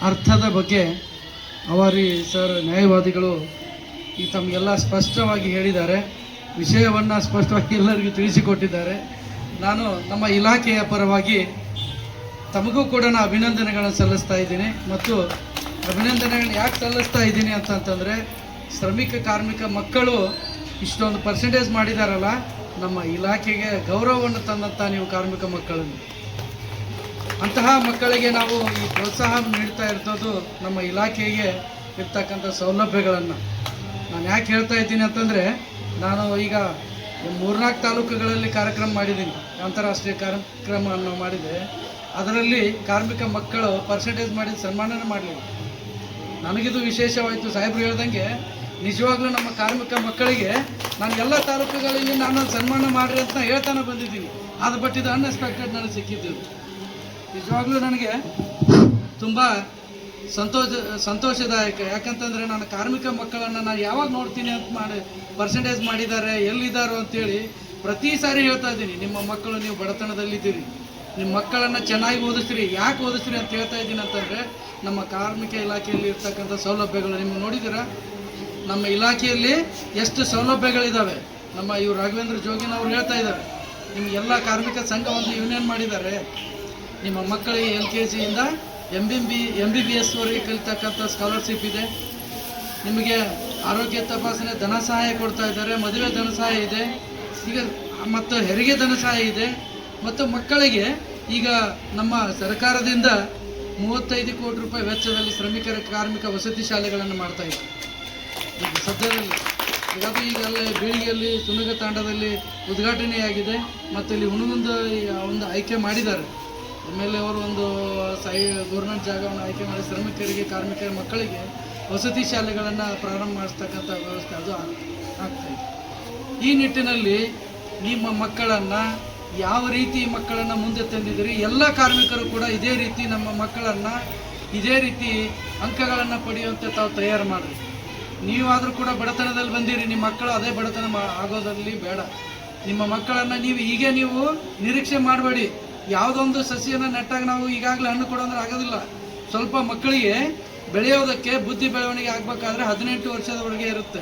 ಅರ್ಥದ ಬಗ್ಗೆ ಅವಾರಿ ಸರ್ ನ್ಯಾಯವಾದಿಗಳು ಈ ತಮಗೆಲ್ಲ ಸ್ಪಷ್ಟವಾಗಿ ಹೇಳಿದ್ದಾರೆ. ವಿಷಯವನ್ನು ಸ್ಪಷ್ಟವಾಗಿ ಎಲ್ಲರಿಗೂ ತಿಳಿಸಿಕೊಟ್ಟಿದ್ದಾರೆ. ನಾನು ನಮ್ಮ ಇಲಾಖೆಯ ಪರವಾಗಿ ತಮಗೂ ಕೂಡ ನಾನು ಅಭಿನಂದನೆಗಳನ್ನು ಸಲ್ಲಿಸ್ತಾ ಇದ್ದೀನಿ. ಮತ್ತು ಅಭಿನಂದನೆಗಳನ್ನ ಯಾಕೆ ಸಲ್ಲಿಸ್ತಾ ಇದ್ದೀನಿ ಅಂತಂತಂದರೆ, ಶ್ರಮಿಕ ಕಾರ್ಮಿಕ ಮಕ್ಕಳು ಇಷ್ಟೊಂದು ಪರ್ಸೆಂಟೇಜ್ ಮಾಡಿದಾರಲ್ಲ, ನಮ್ಮ ಇಲಾಖೆಗೆ ಗೌರವವನ್ನು ತಂದಂಥ ನೀವು ಕಾರ್ಮಿಕ ಮಕ್ಕಳನ್ನು, ಅಂತಹ ಮಕ್ಕಳಿಗೆ ನಾವು ಈ ಪ್ರೋತ್ಸಾಹ ನೀಡ್ತಾ ಇರ್ತದ್ದು ನಮ್ಮ ಇಲಾಖೆಗೆ ಇರ್ತಕ್ಕಂಥ ಸೌಲಭ್ಯಗಳನ್ನು. ನಾನು ಯಾಕೆ ಹೇಳ್ತಾ ಇದ್ದೀನಿ ಅಂತಂದರೆ, ನಾನು ಈಗ 3-4 ತಾಲೂಕುಗಳಲ್ಲಿ ಕಾರ್ಯಕ್ರಮ ಮಾಡಿದ್ದೀನಿ, ಅಂತಾರಾಷ್ಟ್ರೀಯ ಕಾರ್ಯಕ್ರಮವನ್ನು ಮಾಡಿದೆ. ಅದರಲ್ಲಿ ಕಾರ್ಮಿಕ ಮಕ್ಕಳು ಪರ್ಸೆಂಟೇಜ್ ಮಾಡಿ ಸನ್ಮಾನನ ಮಾಡಲಿಲ್ಲ. ನನಗಿದು ವಿಶೇಷವಾಯಿತು. ಸಾಹೇಬರು ಹೇಳ್ದಂಗೆ ನಿಜವಾಗ್ಲೂ ನಮ್ಮ ಕಾರ್ಮಿಕ ಮಕ್ಕಳಿಗೆ ನಾನು ಎಲ್ಲ ತಾಲೂಕುಗಳಲ್ಲಿ ನಾನು ಸನ್ಮಾನ ಮಾಡಿರಿ ಅಂತ ಹೇಳ್ತಾನೆ ಬಂದಿದ್ದೀನಿ. ಅದು ಬಟ್ ಇದು ಅನ್ಎಕ್ಸ್ಪೆಕ್ಟೆಡ್ ನನಗೆ ಸಿಕ್ಕಿದ್ದು. ನಿಜವಾಗ್ಲೂ ನನಗೆ ತುಂಬ ಸಂತೋಷದಾಯಕ. ಯಾಕಂತಂದರೆ ನಾನು ಕಾರ್ಮಿಕ ಮಕ್ಕಳನ್ನು ನಾನು ಯಾವಾಗ ನೋಡ್ತೀನಿ ಅಂತ ಮಾಡಿ ಪರ್ಸೆಂಟೇಜ್ ಮಾಡಿದ್ದಾರೆ, ಎಲ್ಲಿದ್ದಾರೋ ಅಂತೇಳಿ ಪ್ರತಿ ಸಾರಿ ಹೇಳ್ತಾ ಇದ್ದೀನಿ. ನಿಮ್ಮ ಮಕ್ಕಳು, ನೀವು ಬಡತನದಲ್ಲಿದ್ದೀರಿ, ನಿಮ್ಮ ಮಕ್ಕಳನ್ನು ಚೆನ್ನಾಗಿ ಓದಿಸ್ರಿ. ಯಾಕೆ ಓದಿಸ್ರಿ ಅಂತ ಹೇಳ್ತಾ ಇದ್ದೀನಿ ಅಂತಂದರೆ, ನಮ್ಮ ಕಾರ್ಮಿಕ ಇಲಾಖೆಯಲ್ಲಿ ಇರ್ತಕ್ಕಂಥ ಸೌಲಭ್ಯಗಳು ನಿಮಗೆ ನೋಡಿದ್ದೀರಾ. ನಮ್ಮ ಇಲಾಖೆಯಲ್ಲಿ ಎಷ್ಟು ಸೌಲಭ್ಯಗಳಿದ್ದಾವೆ. ನಮ್ಮ ಇವರು ರಾಘವೇಂದ್ರ ಜೋಗಿನವ್ರು ಹೇಳ್ತಾ ಇದ್ದಾರೆ, ನಿಮಗೆಲ್ಲ ಕಾರ್ಮಿಕ ಸಂಘ ಒಂದು ಯೂನಿಯನ್ ಮಾಡಿದ್ದಾರೆ. ನಿಮ್ಮ ಮಕ್ಕಳಿಗೆ LKG ಇಂದ MBBS ವರೆಗೆ ಕಲಿತಕ್ಕಂಥ ಸ್ಕಾಲರ್ಶಿಪ್ ಇದೆ. ನಿಮಗೆ ಆರೋಗ್ಯ ತಪಾಸಣೆ ಧನ ಸಹಾಯ ಕೊಡ್ತಾ ಇದ್ದಾರೆ, ಮದುವೆ ಧನ ಸಹಾಯ ಇದೆ, ಈಗ ಮತ್ತು ಹೆರಿಗೆ ಧನ ಸಹಾಯ ಇದೆ. ಮತ್ತು ಮಕ್ಕಳಿಗೆ ಈಗ ನಮ್ಮ ಸರ್ಕಾರದಿಂದ 35 ಕೋಟಿ ರೂಪಾಯಿ ವೆಚ್ಚದಲ್ಲಿ ಕಾರ್ಮಿಕ ವಸತಿ ಶಾಲೆಗಳನ್ನು ಮಾಡ್ತಾ ಇದ್ದಾರೆ ಈಗ ಸದ್ಯದಲ್ಲಿ. ಅದು ಈಗ ಅಲ್ಲೇ ಬೀಳಿಗೆಯಲ್ಲಿ ಸುನಗ ತಾಂಡದಲ್ಲಿ ಉದ್ಘಾಟನೆಯಾಗಿದೆ ಮತ್ತು ಇಲ್ಲಿ ಹುಣಗುಂದ ಒಂದು ಆಯ್ಕೆ ಮಾಡಿದ್ದಾರೆ. ಆಮೇಲೆ ಅವರು ಒಂದು ಗೌರ್ಮೆಂಟ್ ಜಾಗವನ್ನು ಆಯ್ಕೆ ಮಾಡಿ ಶ್ರಮಿಕರಿಗೆ ಕಾರ್ಮಿಕರ ಮಕ್ಕಳಿಗೆ ವಸತಿ ಶಾಲೆಗಳನ್ನು ಪ್ರಾರಂಭ ಮಾಡಿಸ್ತಕ್ಕಂಥ ವ್ಯವಸ್ಥೆ ಅದು ಆಗ್ತಾಯಿದೆ. ಈ ನಿಟ್ಟಿನಲ್ಲಿ ನಿಮ್ಮ ಮಕ್ಕಳನ್ನು ಯಾವ ರೀತಿ ಮಕ್ಕಳನ್ನು ಮುಂದೆ ತಂದಿದ್ದೀರಿ, ಎಲ್ಲ ಕಾರ್ಮಿಕರು ಕೂಡ ಇದೇ ರೀತಿ ನಮ್ಮ ಮಕ್ಕಳನ್ನು ಇದೇ ರೀತಿ ಅಂಕಗಳನ್ನು ಪಡೆಯುವಂತೆ ತಾವು ತಯಾರು ಮಾಡಿರಿ. ನೀವಾದರೂ ಕೂಡ ಬಡತನದಲ್ಲಿ ಬಂದಿರಿ, ನಿಮ್ಮ ಮಕ್ಕಳು ಅದೇ ಬಡತನ ಆಗೋದ್ರಲ್ಲಿ ಬೇಡ. ನಿಮ್ಮ ಮಕ್ಕಳನ್ನು ನೀವು ನಿರೀಕ್ಷೆ ಮಾಡಬೇಡಿ. ಯಾವುದೊಂದು ಸಸಿಯನ್ನು ನೆಟ್ಟಾಗ ನಾವು ಈಗಾಗಲೇ ಹಣ್ಣು ಕೊಡೋದ್ರೆ ಆಗೋದಿಲ್ಲ. ಸ್ವಲ್ಪ ಮಕ್ಕಳಿಗೆ ಬೆಳೆಯೋದಕ್ಕೆ ಬುದ್ಧಿ ಬೆಳವಣಿಗೆ ಆಗಬೇಕಾದ್ರೆ 18 ವರ್ಷದವರೆಗೆ ಇರುತ್ತೆ.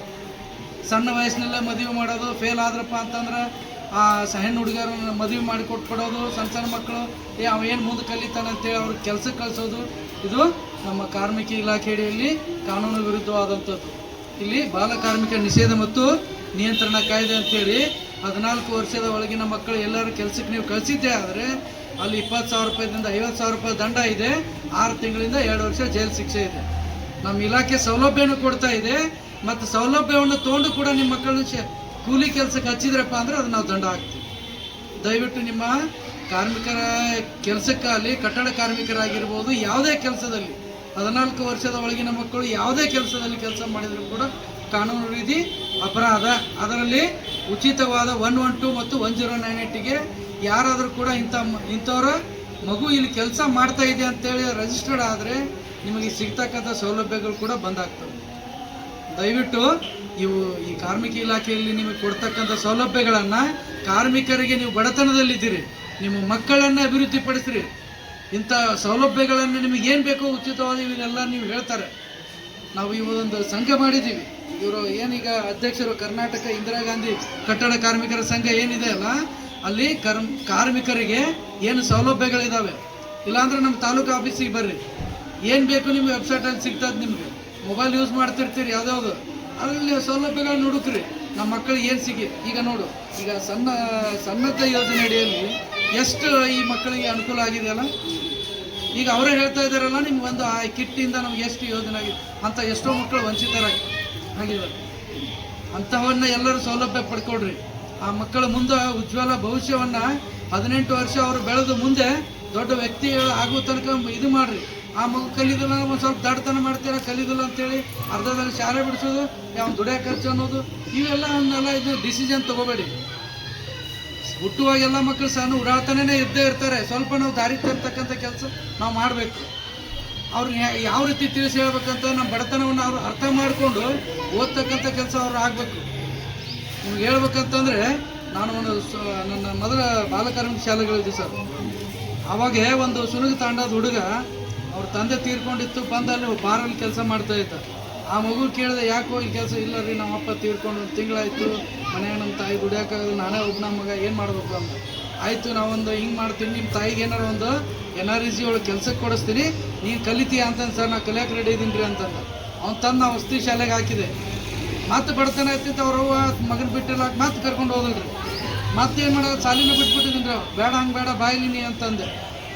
ಸಣ್ಣ ವಯಸ್ಸಿನಲ್ಲೇ ಮದುವೆ ಮಾಡೋದು, ಫೇಲ್ ಆದ್ರಪ್ಪ ಅಂತಂದ್ರೆ ಆ ಹೆಣ್ಣು ಹುಡುಗರನ್ನ ಮದುವೆ ಮಾಡಿ ಕೊಟ್ಬಿಡೋದು, ಸಣ್ಣ ಮಕ್ಕಳು ಅವೇನು ಮುಂದೆ ಕಲಿತಾನೆ ಅಂತೇಳಿ ಅವ್ರಿಗೆ ಕೆಲಸಕ್ಕೆ ಕಳಿಸೋದು, ಇದು ನಮ್ಮ ಕಾರ್ಮಿಕ ಇಲಾಖೆ ಅಡಿಯಲ್ಲಿ ಕಾನೂನು ವಿರುದ್ಧವಾದಂಥದ್ದು. ಇಲ್ಲಿ ಬಾಲ ಕಾರ್ಮಿಕ ನಿಷೇಧ ಮತ್ತು ನಿಯಂತ್ರಣ ಕಾಯ್ದೆ ಅಂತೇಳಿ 14 ವರ್ಷದ ಒಳಗಿನ ಮಕ್ಕಳು ಎಲ್ಲರೂ ಕೆಲಸಕ್ಕೆ ನೀವು ಕಳಿಸಿದ್ದೇ ಆದರೆ ಅಲ್ಲಿ 20,000 ರೂಪಾಯಿದಿಂದ 50,000 ರೂಪಾಯಿ ದಂಡ ಇದೆ, 6 ತಿಂಗಳಿಂದ 2 ವರ್ಷ ಜೈಲು ಶಿಕ್ಷೆ ಇದೆ. ನಮ್ಮ ಇಲಾಖೆ ಸೌಲಭ್ಯನೂ ಕೊಡ್ತಾ ಇದೆ, ಮತ್ತು ಸೌಲಭ್ಯವನ್ನು ತೊಗೊಂಡು ಕೂಡ ನಿಮ್ಮ ಮಕ್ಕಳನ್ನ ಕೂಲಿ ಕೆಲಸಕ್ಕೆ ಹಚ್ಚಿದ್ರಪ್ಪ ಅಂದರೆ ಅದು ನಾವು ದಂಡ ಹಾಕ್ತೀವಿ. ದಯವಿಟ್ಟು ನಿಮ್ಮ ಕಾರ್ಮಿಕರ ಕೆಲಸಕ್ಕಾಗಲಿ, ಕಟ್ಟಡ ಕಾರ್ಮಿಕರಾಗಿರ್ಬೋದು, ಯಾವುದೇ ಕೆಲಸದಲ್ಲಿ 14 ವರ್ಷದ ಒಳಗಿನ ಮಕ್ಕಳು ಯಾವುದೇ ಕೆಲಸದಲ್ಲಿ ಕೆಲಸ ಮಾಡಿದರೂ ಕೂಡ ಕಾನೂನು ರೀತಿ ಅಪರಾಧ. ಅದರಲ್ಲಿ ಉಚಿತವಾದ 112 ಮತ್ತು 1098ಗೆ ಯಾರಾದರೂ ಕೂಡ ಇಂಥವರ ಮಗು ಇಲ್ಲಿ ಕೆಲಸ ಮಾಡ್ತಾ ಇದೆ ಅಂತೇಳಿ ರಿಜಿಸ್ಟರ್ಡ್ ಆದರೆ ನಿಮಗೆ ಸಿಗ್ತಕ್ಕಂಥ ಸೌಲಭ್ಯಗಳು ಕೂಡ ಬಂದಾಗ್ತವೆ. ದಯವಿಟ್ಟು ಈ ಕಾರ್ಮಿಕ ಇಲಾಖೆಯಲ್ಲಿ ನಿಮಗೆ ಕೊಡ್ತಕ್ಕಂಥ ಸೌಲಭ್ಯಗಳನ್ನು ಕಾರ್ಮಿಕರಿಗೆ, ನೀವು ಬಡತನದಲ್ಲಿದ್ದೀರಿ, ನಿಮ್ಮ ಮಕ್ಕಳನ್ನು ಅಭಿವೃದ್ಧಿಪಡಿಸ್ರಿ. ಇಂಥ ಸೌಲಭ್ಯಗಳನ್ನು ನಿಮಗೇನು ಬೇಕೋ ಉಚಿತವಾದ ಇವನ್ನೆಲ್ಲ ನೀವು ಹೇಳ್ತಾರೆ. ನಾವು ಇವೊಂದು ಸಂಘ ಮಾಡಿದ್ದೀವಿ. ಇವರು ಏನೀಗ ಅಧ್ಯಕ್ಷರು ಕರ್ನಾಟಕ ಇಂದಿರಾ ಗಾಂಧಿ ಕಟ್ಟಡ ಕಾರ್ಮಿಕರ ಸಂಘ ಏನಿದೆ ಅಲ್ಲ, ಅಲ್ಲಿ ಕಾರ್ಮಿಕರಿಗೆ ಏನು ಸೌಲಭ್ಯಗಳಿದ್ದಾವೆ, ಇಲ್ಲಾಂದ್ರೆ ನಮ್ಮ ತಾಲೂಕು ಆಫೀಸಿಗೆ ಬರ್ರಿ, ಏನು ಬೇಕು ನಿಮ್ಗೆ ವೆಬ್ಸೈಟಲ್ಲಿ ಸಿಗ್ತದೆ. ನಿಮಗೆ ಮೊಬೈಲ್ ಯೂಸ್ ಮಾಡ್ತಿರ್ತೀರಿ ಯಾವುದ್ಯಾವುದು, ಅಲ್ಲಿ ಸೌಲಭ್ಯಗಳನ್ನ ಹುಡುಕ್ರಿ. ನಮ್ಮ ಮಕ್ಕಳಿಗೆ ಏನು ಈಗ ನೋಡು, ಈಗ ಸನ್ನದ್ಧ ಯೋಜನೆ ಅಡಿಯಲ್ಲಿ ಎಷ್ಟು ಈ ಮಕ್ಕಳಿಗೆ ಅನುಕೂಲ ಆಗಿದೆಯಲ್ಲ. ಈಗ ಅವರೇ ಹೇಳ್ತಾ ಇದ್ದಾರಲ್ಲ, ನಿಮ್ಗೆ ಒಂದು ಆ ಕಿಟ್ಟಿಂದ ನಮ್ಗೆ ಎಷ್ಟು ಯೋಜನೆ ಆಗಿದೆ ಅಂತ, ಎಷ್ಟೋ ಮಕ್ಕಳು ವಂಚಿತರಾಗಿದ್ದಾರೆ. ಅಂಥವನ್ನ ಎಲ್ಲರೂ ಸೌಲಭ್ಯ ಪಡ್ಕೊಡ್ರಿ. ಆ ಮಕ್ಕಳ ಮುಂದೆ ಉಜ್ವಲ ಭವಿಷ್ಯವನ್ನು 18 ವರ್ಷ ಅವರು ಬೆಳೆದು ಮುಂದೆ ದೊಡ್ಡ ವ್ಯಕ್ತಿ ಆಗೋ ತನಕ ಇದು ಮಾಡ್ರಿ. ಆ ಮಗು ಕಲಿದಿಲ್ಲ, ಒಂದು ಸ್ವಲ್ಪ ದಡ್ತನ ಮಾಡ್ತೀರ, ಕಲಿದಿಲ್ಲ ಅಂತೇಳಿ ಅರ್ಧದಲ್ಲಿ ಶಾಲೆ ಬಿಡಿಸೋದು, ಯಾವ ದುಡಿಯೋ ಖರ್ಚು ಅನ್ನೋದು, ಇವೆಲ್ಲ ಇದು ಡಿಸಿಷನ್ ತಗೋಬೇಡಿ. ಹುಟ್ಟುವಾಗ ಎಲ್ಲ ಮಕ್ಕಳು ಸಣ್ಣ ಉಡಾತನೇ ಇದ್ದೇ ಇರ್ತಾರೆ. ಸ್ವಲ್ಪ ನಾವು ದಾರಿ ತರ್ತಕ್ಕಂಥ ಕೆಲಸ ನಾವು ಮಾಡಬೇಕು. ಅವ್ರನ್ನ ಯಾವ ರೀತಿ ತಿಳಿಸಿ ಹೇಳ್ಬೇಕಂತ ನಮ್ಮ ಬಡತನವನ್ನು ಅವ್ರು ಅರ್ಥ ಮಾಡಿಕೊಂಡು ಓದ್ತಕ್ಕಂಥ ಕೆಲಸ ಅವ್ರು ಆಗಬೇಕು. ನಿಮ್ಗೆ ಹೇಳ್ಬೇಕಂತಂದರೆ, ನಾನು ನನ್ನ ಮೊದಲ ಬಾಲಕಾರ್ಮಿಕ ಶಾಲೆಗಳಿದ್ದೆ ಸರ್. ಅವಾಗ ಒಂದು ಸುನಗ ತಾಂಡದ ಹುಡುಗ ಅವ್ರ ತಂದೆ ತೀರ್ಕೊಂಡಿತ್ತು, ಬಂದಲ್ಲಿ ಬಾರಲ್ಲಿ ಕೆಲಸ ಮಾಡ್ತಾ ಇದ್ದ. ಆ ಮಗು ಕೇಳಿದೆ, ಯಾಕೋ ಇಲ್ಲಿ ಕೆಲಸ ಇಲ್ಲ ರೀ, ನಮ್ಮ ಅಪ್ಪ ತೀರ್ಕೊಂಡು 1 ತಿಂಗಳಾಯಿತು, ಮನೆಯಾಗ ನಮ್ಮ ತಾಯಿ ದುಡಿಯೋಕ್ಕಾಗಲ್ಲ, ನಾನೇ ಒಬ್ಬನ ಮಗ, ಏನು ಮಾಡಬೇಕು ಅಂತ. ಆಯಿತು, ನಾವೊಂದು ಹಿಂಗೆ ಮಾಡ್ತೀನಿ, ನಿಮ್ಮ ತಾಯಿಗೆ ಏನಾರು ಒಂದು NREC ಒಳಗೆ ಕೆಲಸಕ್ಕೆ ಕೊಡಿಸ್ತೀನಿ, ನೀನು ಕಲಿತೀಯ ಅಂತಂದು. ಸರ್, ನಾನು ಕಲಿಯೋಕೆ ರೆಡಿ ಇದ್ದೀನಿ ರೀ ಅಂತಂದ. ಅವ್ನು ತಂದು ನಾವು ವಸತಿ ಶಾಲೆಗೆ ಹಾಕಿದೆ. ಮತ್ತೆ ಬಡತನ ಆಗ್ತಿತ್ತು, ಅವ್ರವ್ವ ಮಗನ ಬಿಟ್ಟಿಲ್ಲ, ಮತ್ತೆ ಕರ್ಕೊಂಡು ಹೋದಲ್ರಿ. ಮತ್ತೇನು ಮಾಡೋದು, ಸಾಲಿನ ಬಿಟ್ಬಿಟ್ಟಿದ್ದೀನಿ ರೀ, ಬೇಡ ಹಂಗೆ ಬೇಡ, ಬಾಯಿಲಿ ನೀ ಅಂತಂದೆ.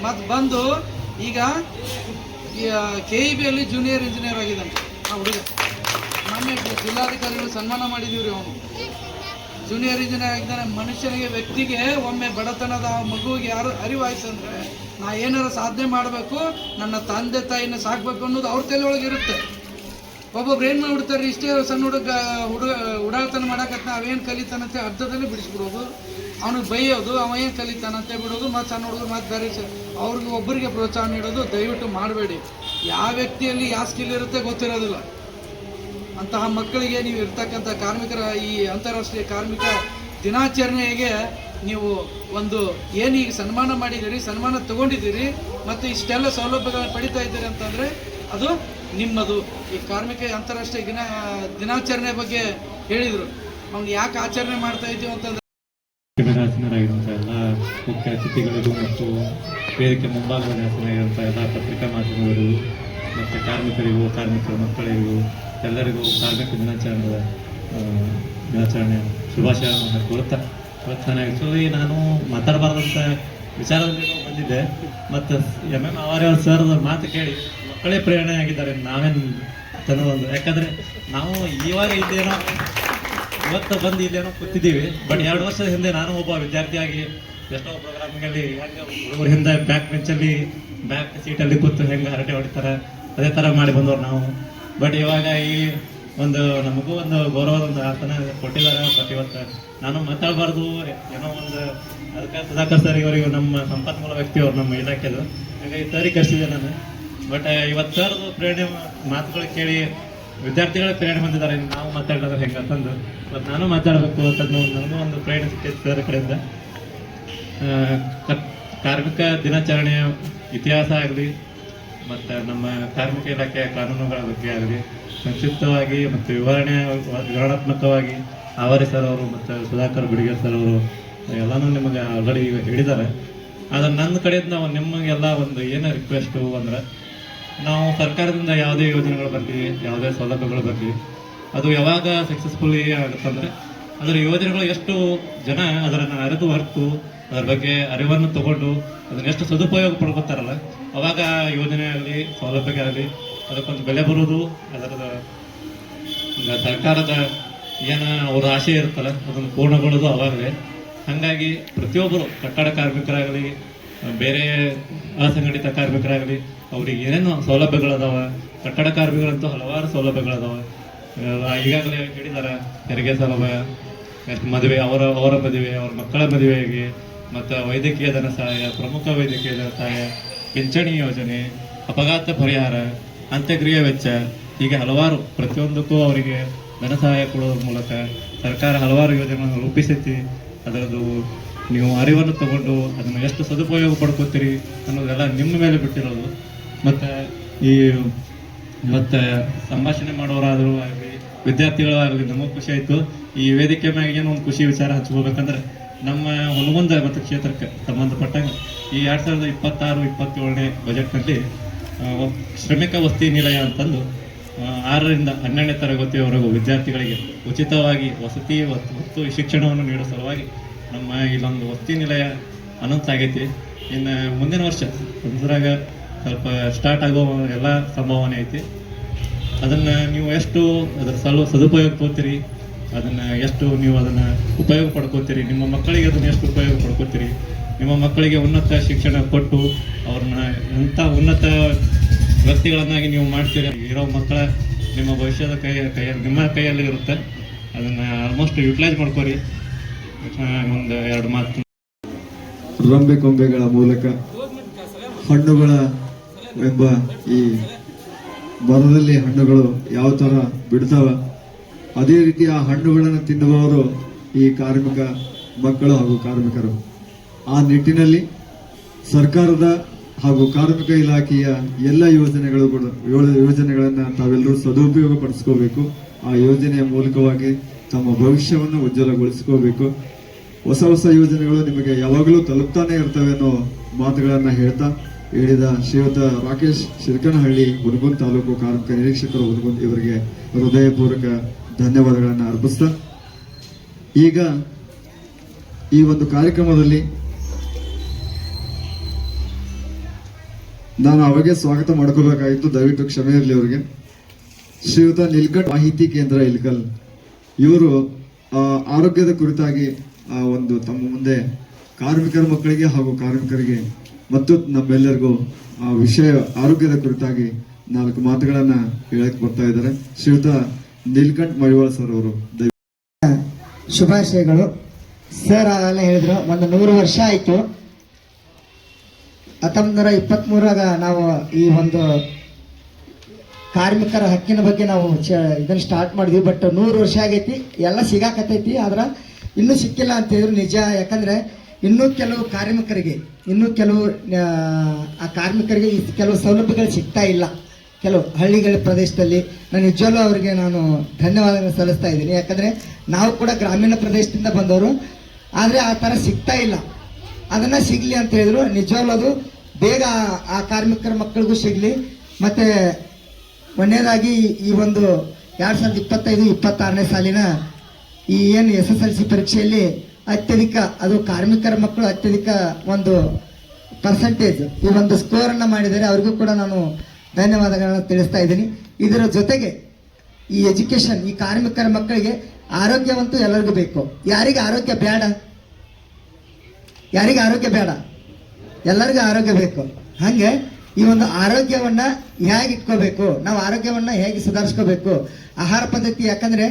ಮತ್ತು ಬಂದು ಈಗ KEBಯಲ್ಲಿ ಜೂನಿಯರ್ ಇಂಜಿನಿಯರ್ ಆಗಿದ್ದಾನೆ ಆ ಹುಡುಗ. ಮೊನ್ನೆ ಜಿಲ್ಲಾಧಿಕಾರಿಗಳು ಸನ್ಮಾನ ಮಾಡಿದ್ದೀವಿ ರೀ. ಅವನು ಜೂನಿಯರ್ ಇಂಜಿನಿಯರ್ ಆಗಿದ್ದಾನೆ. ಮನುಷ್ಯನಿಗೆ, ವ್ಯಕ್ತಿಗೆ ಒಮ್ಮೆ ಬಡತನದ ಮಗುವಿಗೆ ಯಾರು ಅರಿವಾಯ್ತು ಅಂದರೆ, ನಾ ಏನಾರು ಸಾಧನೆ ಮಾಡಬೇಕು, ನನ್ನ ತಂದೆ ತಾಯಿನ ಸಾಕಬೇಕು ಅನ್ನೋದು ಅವ್ರ ತಲೆ ಒಳಗೆ ಇರುತ್ತೆ. ಒಬ್ಬೊಬ್ರು ಏನು ಮಾಡಿಬಿಡ್ತಾರೆ, ಇಷ್ಟೇ ಸಣ್ಣ ಉಡಾಳ್ತನ ಮಾಡಕತ್ತ, ಅವೇನು ಕಲಿತಾನಂತೆ ಅರ್ಧದಲ್ಲಿ ಬಿಡಿಸ್ಬಿಡೋದು, ಅವನಿಗೆ ಬೈಯೋದು, ಅವ ಏನು ಕಲಿತಾನಂತೆ ಬಿಡೋದು, ಮತ್ತು ಸಣ್ಣ ಹುಡುಗರು ಮತ್ತು ಬೇರೆ ಅವ್ರಿಗೆ ಒಬ್ಬರಿಗೆ ಪ್ರೋತ್ಸಾಹ ನೀಡೋದು ದಯವಿಟ್ಟು ಮಾಡಬೇಡಿ. ಯಾವ ವ್ಯಕ್ತಿಯಲ್ಲಿ ಯಾವ ಸ್ಕಿಲ್ ಇರುತ್ತೆ ಗೊತ್ತಿರೋದಿಲ್ಲ. ಅಂತಹ ಮಕ್ಕಳಿಗೆ ನೀವು ಇರ್ತಕ್ಕಂಥ ಕಾರ್ಮಿಕರ ಈ ಅಂತಾರಾಷ್ಟ್ರೀಯ ಕಾರ್ಮಿಕ ದಿನಾಚರಣೆಗೆ ನೀವು ಒಂದು ಏನೀಗ ಸನ್ಮಾನ ಮಾಡಿದ್ದೀರಿ, ಸನ್ಮಾನ ತಗೊಂಡಿದ್ದೀರಿ, ಮತ್ತು ಇಷ್ಟೆಲ್ಲ ಸೌಲಭ್ಯಗಳನ್ನು ಪಡಿತಾ ಇದ್ದೀರಿ ಅಂತಂದರೆ ಅದು ನಿಮ್ಮದು. ಈ ಕಾರ್ಮಿಕ ಅಂತಾರಾಷ್ಟ್ರೀಯ ದಿನಾಚರಣೆ ಬಗ್ಗೆ ಹೇಳಿದರು. ಅವ್ನು ಯಾಕೆ ಆಚರಣೆ ಮಾಡ್ತಾ ಇದ್ದೀವಿ ಅಂತಂದರೆ, ಗಣ್ಯರಾಸನರಾಗಿರುವಂಥ ಎಲ್ಲ ಮುಖ್ಯ ಅತಿಥಿಗಳಿಗೂ ಮತ್ತು ವೇದಿಕೆ ಮುಂಭಾಗದಲ್ಲಿ ಹಾಸನಾಗಿರುವಂಥ ಎಲ್ಲ ಪತ್ರಿಕಾ ಮಾಧ್ಯಮಗಳಿಗೂ ಮತ್ತು ಕಾರ್ಮಿಕರಿಗೂ ಕಾರ್ಮಿಕರ ಮಕ್ಕಳಿಗೂ ಎಲ್ಲರಿಗೂ ಕಾರ್ಮಿಕ ದಿನಾಚರಣೆ ಶುಭಾಶಯವನ್ನು ಕೋರುತ್ತಾ ಇವತ್ತು ನಾನು ಆ್ಯಕ್ಚುಲಿ ನಾನು ಮಾತಾಡಬಾರ್ದಂಥ ವಿಚಾರದಲ್ಲಿ ಬಂದಿದ್ದೆ ಮತ್ತು MM ಅವರ ಸರ್ ಮಾತು ಕೇಳಿ ಮಕ್ಕಳೇ ಪ್ರೇರಣೆ ಆಗಿದ್ದಾರೆ ನಾವೇನು ಅನ್ನೋದೊಂದು. ಯಾಕಂದರೆ ನಾವು ಇವಾಗ ಇಲ್ಲೇನೋ ಇವತ್ತು ಬಂದು ಇಲ್ಲೇನೋ ಕೂತಿದ್ದೀವಿ, ಬಟ್ 2 ವರ್ಷದ ಹಿಂದೆ ನಾನು ಒಬ್ಬ ವಿದ್ಯಾರ್ಥಿಯಾಗಿ ಎಷ್ಟೋ ಪ್ರೋಗ್ರಾಮ್ಗಳಲ್ಲಿ ಹೆಂಗೆ ಹುಡುಗರ ಹಿಂದೆ ಬ್ಯಾಕ್ ಸೀಟಲ್ಲಿ ಕೂತು ಹೆಂಗೆ ಹರಟೆ ಹೊಡಿತಾರೆ ಅದೇ ಥರ ಮಾಡಿ ಬಂದವ್ರು ನಾವು. ಬಟ್ ಇವಾಗ ಈ ಒಂದು ನಮಗೂ ಒಂದು ಗೌರವದ ಒಂದು ಆಸನ ಕೊಟ್ಟಿದ್ದಾರೆ. ಬಟ್ ಇವತ್ತು ನಾನು ಮಾತಾಡಬಾರ್ದು ಏನೋ ಒಂದು ಅದಕ್ಕೆ ಸುಧಾಕರ್ ಸರ್ ಇವರಿಗೂ ನಮ್ಮ ಸಂಪನ್ಮೂಲ ವ್ಯಕ್ತಿಯವರು ನಮ್ಮ ಇಲಾಖೆದು ಹಾಗಾಗಿ ಸರಿ ಕರೆಸಿದೆ ನಾನು. ಬಟ್ ಇವತ್ತು ಸರ್ದು ಪ್ರೇರಣೆ ಮಾತುಗಳು ಕೇಳಿ ವಿದ್ಯಾರ್ಥಿಗಳ ಪ್ರೇರಣೆ ಹೊಂದಿದ್ದಾರೆ, ನಾವು ಮಾತಾಡೋದು ಹೆಂಗೆ ಅಂತಂದು ಮತ್ತು ನಾನು ಮಾತಾಡಬೇಕು ಅಂತಂದು ನನಗೂ ಒಂದು ಪ್ರೇರಣೆ ಸಿಕ್ಕಿತ್ತು ಸರ್ ಕಡೆಯಿಂದ. ಕಾರ್ಮಿಕ ದಿನಾಚರಣೆಯ ಇತಿಹಾಸ ಆಗಲಿ ಮತ್ತು ನಮ್ಮ ಕಾರ್ಮಿಕ ಇಲಾಖೆಯ ಕಾನೂನುಗಳ ಬಗ್ಗೆ ಆಗಲಿ ಸಂಕ್ಷಿಪ್ತವಾಗಿ ಮತ್ತು ವಿವರಣಾತ್ಮಕವಾಗಿ ಆವಾರಿ ಸರ್ ಅವರು ಮತ್ತು ಸುಧಾಕರ್ ಬಿಡಿಗೇರ್ ಸರ್ ಅವರು ಎಲ್ಲನೂ ನಿಮಗೆ ಆಲ್ರೆಡಿ ಹೇಳಿದ್ದಾರೆ. ಆದರೆ ನನ್ನ ಕಡೆಯಿಂದ ನಿಮಗೆಲ್ಲ ಒಂದು ಏನು ರಿಕ್ವೆಸ್ಟು ಅಂದ್ರೆ, ನಾವು ಸರ್ಕಾರದಿಂದ ಯಾವುದೇ ಯೋಜನೆಗಳು ಬರಲಿ ಯಾವುದೇ ಸೌಲಭ್ಯಗಳು ಬರಲಿ ಅದು ಯಾವಾಗ ಸಕ್ಸಸ್ಫುಲಿ ಆಗುತ್ತಂದರೆ ಅದರ ಯೋಜನೆಗಳು ಎಷ್ಟು ಜನ ಅದನ್ನು ಅರಿತು ಅದರ ಬಗ್ಗೆ ಅರಿವನ್ನು ತಗೊಂಡು ಅದನ್ನ ಎಷ್ಟು ಸದುಪಯೋಗ ಪಡ್ಕೊತಾರಲ್ಲ ಅವಾಗ ಯೋಜನೆ ಆಗಲಿ ಸೌಲಭ್ಯ ಆಗಲಿ ಅದಕ್ಕೊಂದು ಬೆಲೆ ಬರೋದು, ಅದರ ಸರ್ಕಾರದ ಏನು ಅವ್ರ ಆಶೆ ಇರುತ್ತಲ್ಲ ಅದನ್ನು ಪೂರ್ಣಗೊಳ್ಳೋದು ಅವಾಗಲೇ. ಹಾಗಾಗಿ ಪ್ರತಿಯೊಬ್ಬರು ಕಟ್ಟಡ ಕಾರ್ಮಿಕರಾಗಲಿ ಬೇರೆ ಅಸಂಘಟಿತ ಕಾರ್ಮಿಕರಾಗಲಿ ಅವ್ರಿಗೆ ಏನೇನು ಸೌಲಭ್ಯಗಳದಾವ, ಕಟ್ಟಡ ಕಾರ್ಮಿಕರಂತೂ ಹಲವಾರು ಸೌಲಭ್ಯಗಳದಾವ. ಈಗಾಗಲೇ ಹೇಳಿದ್ದಾರೆ ತೆರಿಗೆ ಸೌಲಭ್ಯ, ಮದುವೆ ಅವರ ಮದುವೆ, ಅವ್ರ ಮಕ್ಕಳ ಮದುವೆಗೆ ಮತ್ತು ವೈದ್ಯಕೀಯ ಧನ ಸಹಾಯ, ಪ್ರಮುಖ ವೈದ್ಯಕೀಯ ಧನ ಸಹಾಯ, ಪಿಂಚಣಿ ಯೋಜನೆ, ಅಪಘಾತ ಪರಿಹಾರ, ಅಂತ್ಯಕ್ರಿಯೆ ವೆಚ್ಚ, ಹೀಗೆ ಹಲವಾರು ಪ್ರತಿಯೊಂದಕ್ಕೂ ಅವರಿಗೆ ಧನ ಸಹಾಯ ಕೊಡೋದ್ರ ಮೂಲಕ ಸರ್ಕಾರ ಹಲವಾರು ಯೋಜನೆಗಳನ್ನು ರೂಪಿಸೈತಿ. ಅದರದ್ದು ನೀವು ಅರಿವನ್ನು ತಗೊಂಡು ಅದನ್ನು ಎಷ್ಟು ಸದುಪಯೋಗ ಪಡ್ಕೋತೀರಿ ಅನ್ನೋದೆಲ್ಲ ನಿಮ್ಮ ಮೇಲೆ ಬಿಟ್ಟಿರೋದು. ಮತ್ತು ಇವತ್ತು ಸಂಭಾಷಣೆ ಮಾಡೋರಾದರೂ ಆಗಲಿ ವಿದ್ಯಾರ್ಥಿಗಳಾಗಲಿ ನಮಗೆ ಖುಷಿ ಆಯಿತು. ಈ ವೇದಿಕೆ ಮ್ಯಾಗ ಏನು ಒಂದು ಖುಷಿ ವಿಚಾರ ಹಂಚ್ಕೋಬೇಕಂದ್ರೆ, ನಮ್ಮ ಹುನಗುಂದ ಮತ್ತು ಕ್ಷೇತ್ರಕ್ಕೆ ಸಂಬಂಧಪಟ್ಟಂಗೆ ಈ 2026-27ನೇ ಬಜೆಟ್ನಲ್ಲಿ ಶ್ರಮಿಕ ವಸತಿ ನಿಲಯ ಅಂತಂದು 6ರಿಂದ 12ನೇ ತರಗತಿಯವರೆಗೂ ವಿದ್ಯಾರ್ಥಿಗಳಿಗೆ ಉಚಿತವಾಗಿ ವಸತಿ ಮತ್ತು ಶಿಕ್ಷಣವನ್ನು ನೀಡೋ ಸಲುವಾಗಿ ನಮ್ಮ ಇಲ್ಲೊಂದು ವಸತಿ ನಿಲಯ ಅನೌನ್ಸ್ ಆಗೈತಿ. ಇನ್ನು ಮುಂದಿನ ವರ್ಷ ಅದ್ರಾಗ ಸ್ವಲ್ಪ ಸ್ಟಾರ್ಟ್ ಆಗೋ ಎಲ್ಲ ಸಂಭಾವನೆ ಐತಿ. ಅದನ್ನು ನೀವು ಎಷ್ಟು ಅದರ ಸದುಪಯೋಗ ತಗೋತೀರಿ, ಅದನ್ನು ಎಷ್ಟು ನೀವು ಅದನ್ನು ಉಪಯೋಗ ಪಡ್ಕೋತೀರಿ, ನಿಮ್ಮ ಮಕ್ಕಳಿಗೆ ಅದನ್ನು ಎಷ್ಟು ಉಪಯೋಗ ಪಡ್ಕೋತೀರಿ, ನಿಮ್ಮ ಮಕ್ಕಳಿಗೆ ಉನ್ನತ ಶಿಕ್ಷಣ ಕೊಟ್ಟು ಅವ್ರನ್ನ ಎಂಥ ಉನ್ನತ ವ್ಯಕ್ತಿಗಳನ್ನಾಗಿ ನೀವು ಮಾಡ್ತೀರಿ. ಇರೋ ಮಕ್ಕಳ ನಿಮ್ಮ ಭವಿಷ್ಯದ ನಿಮ್ಮ ಕೈಯಲ್ಲಿ ಇರುತ್ತೆ. ಅದನ್ನು ಆಲ್ಮೋಸ್ಟ್ ಯುಟಿಲೈಸ್ ಮಾಡ್ಕೋರಿ. ಒಂದು 2 ಮಾತು ರಂಬೆ ಕೊಂಬೆಗಳ ಮೂಲಕ ಹಣ್ಣುಗಳ ಎಂಬ ಈ ಮರದಲ್ಲಿ ಹಣ್ಣುಗಳು ಯಾವ ಥರ ಬಿಡ್ತಾವ ಅದೇ ರೀತಿ ಆ ಹಣ್ಣುಗಳನ್ನು ತಿನ್ನುವವರು ಈ ಕಾರ್ಮಿಕ ಮಕ್ಕಳು ಹಾಗೂ ಕಾರ್ಮಿಕರು. ಆ ನಿಟ್ಟಿನಲ್ಲಿ ಸರ್ಕಾರದ ಹಾಗೂ ಕಾರ್ಮಿಕ ಇಲಾಖೆಯ ಎಲ್ಲ ಯೋಜನೆಗಳನ್ನು ತಾವೆಲ್ಲರೂ ಸದುಪಯೋಗ ಪಡಿಸ್ಕೋಬೇಕು. ಆ ಯೋಜನೆಯ ಮೂಲಕವಾಗಿ ತಮ್ಮ ಭವಿಷ್ಯವನ್ನು ಉಜ್ವಲಗೊಳಿಸ್ಕೋಬೇಕು. ಹೊಸ ಯೋಜನೆಗಳು ನಿಮಗೆ ಯಾವಾಗಲೂ ತಲುಪ್ತಾನೆ ಇರ್ತವೆ ಅನ್ನೋ ಮಾತುಗಳನ್ನು ಹೇಳಿದ ಶ್ರೀಯುತ ರಾಕೇಶ್ ಶಿರ್ಕನಹಳ್ಳಿ ಹುನಗುಂದ ತಾಲೂಕು ಕಾರ್ಮಿಕ ನಿರೀಕ್ಷಕರು ಹುನಗುಂದ ಇವರಿಗೆ ಹೃದಯಪೂರ್ವಕ ಧನ್ಯವಾದಗಳನ್ನು ಅರ್ಪಿಸ್ತಾ, ಈಗ ಈ ಒಂದು ಕಾರ್ಯಕ್ರಮದಲ್ಲಿ ನಾನು ಅವಾಗೆ ಸ್ವಾಗತ ಮಾಡ್ಕೋಬೇಕಾಗಿತ್ತು, ದಯವಿಟ್ಟು ಕ್ಷಮೆ ಇರಲಿ ಅವರಿಗೆ. ಶ್ರೀಯುತ ನಿಲ್ಕಂಠ್ ಮಾಹಿತಿ ಕೇಂದ್ರ ಇಲ್ಕಲ್ ಇವರು ಆರೋಗ್ಯದ ಕುರಿತಾಗಿ ಒಂದು ತಮ್ಮ ಮುಂದೆ ಕಾರ್ಮಿಕರ ಮಕ್ಕಳಿಗೆ ಹಾಗೂ ಕಾರ್ಮಿಕರಿಗೆ ಮತ್ತು ನಮ್ಮೆಲ್ಲರಿಗೂ ಆ ವಿಷಯ ಆರೋಗ್ಯದ ಕುರಿತಾಗಿ 4 ಮಾತುಗಳನ್ನು ಹೇಳಕ್ಕೆ ಬರ್ತಾ ಇದ್ದಾರೆ. ಶ್ರೀಯುತ ನೀಲ್ಕಂಠ್ ಮಡಿವಾಳ ಸರ್ ಅವರು ಶುಭಾಶಯಗಳು. ಸರ್ ಅದೆಲ್ಲ ಹೇಳಿದ್ರು. ಒಂದು 100 ವರ್ಷ ಆಯಿತು. 1923 ನಾವು ಈ ಒಂದು ಕಾರ್ಮಿಕರ ಹಕ್ಕಿನ ಬಗ್ಗೆ ನಾವು ಇದನ್ನು ಸ್ಟಾರ್ಟ್ ಮಾಡಿದ್ವಿ. ಬಟ್ 100 ವರ್ಷ ಆಗೈತಿ, ಎಲ್ಲ ಸಿಗಾಕತ್ತೈತಿ, ಆದ್ರೆ ಇನ್ನೂ ಸಿಕ್ಕಿಲ್ಲ ಅಂತ ಹೇಳಿದ್ರು ನಿಜ. ಯಾಕಂದರೆ ಇನ್ನೂ ಕೆಲವು ಕಾರ್ಮಿಕರಿಗೆ ಆ ಕಾರ್ಮಿಕರಿಗೆ ಕೆಲವು ಸೌಲಭ್ಯಗಳು ಸಿಗ್ತಾ ಇಲ್ಲ ಕೆಲವು ಹಳ್ಳಿಗಳ ಪ್ರದೇಶದಲ್ಲಿ. ನಾನು ನಿಜವಲ್ಲೂ ಅವರಿಗೆ ನಾನು ಧನ್ಯವಾದಗಳನ್ನು ಸಲ್ಲಿಸ್ತಾ ಇದ್ದೀನಿ. ಯಾಕಂದರೆ ನಾವು ಕೂಡ ಗ್ರಾಮೀಣ ಪ್ರದೇಶದಿಂದ ಬಂದವರು. ಆದರೆ ಆ ಥರ ಸಿಗ್ತಾ ಇಲ್ಲ. ಅದನ್ನು ಸಿಗಲಿ ಅಂತ ಹೇಳಿದ್ರು. ನಿಜವಾಗ್ಲೂ ಅದು ಬೇಗ ಆ ಕಾರ್ಮಿಕರ ಮಕ್ಕಳಿಗೂ ಸಿಗಲಿ. ಮತ್ತು ಒಂದನೇದಾಗಿ ಈ ಒಂದು 2025-26ನೇ ಸಾಲಿನ ಈ ಏನು SSLC ಪರೀಕ್ಷೆಯಲ್ಲಿ ಅತ್ಯಧಿಕ, ಅದು ಕಾರ್ಮಿಕರ ಮಕ್ಕಳು ಅತ್ಯಧಿಕ ಒಂದು ಪರ್ಸೆಂಟೇಜ್ ಈ ಒಂದು ಸ್ಕೋರನ್ನು ಮಾಡಿದ್ದಾರೆ. ಅವ್ರಿಗೂ ಕೂಡ ನಾನು ಧನ್ಯವಾದಗಳನ್ನು ತಿಳಿಸ್ತಾ ಇದ್ದೀನಿ. ಇದರ ಜೊತೆಗೆ ಈ ಎಜುಕೇಷನ್, ಈ ಕಾರ್ಮಿಕರ ಮಕ್ಕಳಿಗೆ ಆರೋಗ್ಯವಂತೂ ಎಲ್ಲರಿಗೂ ಬೇಕು. ಯಾರಿಗೆ ಆರೋಗ್ಯ ಬೇಡ? ಯಾರಿಗೆ ಆರೋಗ್ಯ ಬೇಡ? ಎಲ್ಲರಿಗೂ ಆರೋಗ್ಯ ಬೇಕು. ಹಾಗೆ ಈ ಒಂದು ಆರೋಗ್ಯವನ್ನು ಹೇಗೆ ಇಟ್ಕೋಬೇಕು, ನಾವು ಆರೋಗ್ಯವನ್ನು ಹೇಗೆ ಸುಧಾರಿಸ್ಕೋಬೇಕು, ಆಹಾರ ಪದ್ಧತಿ. ಯಾಕಂದರೆ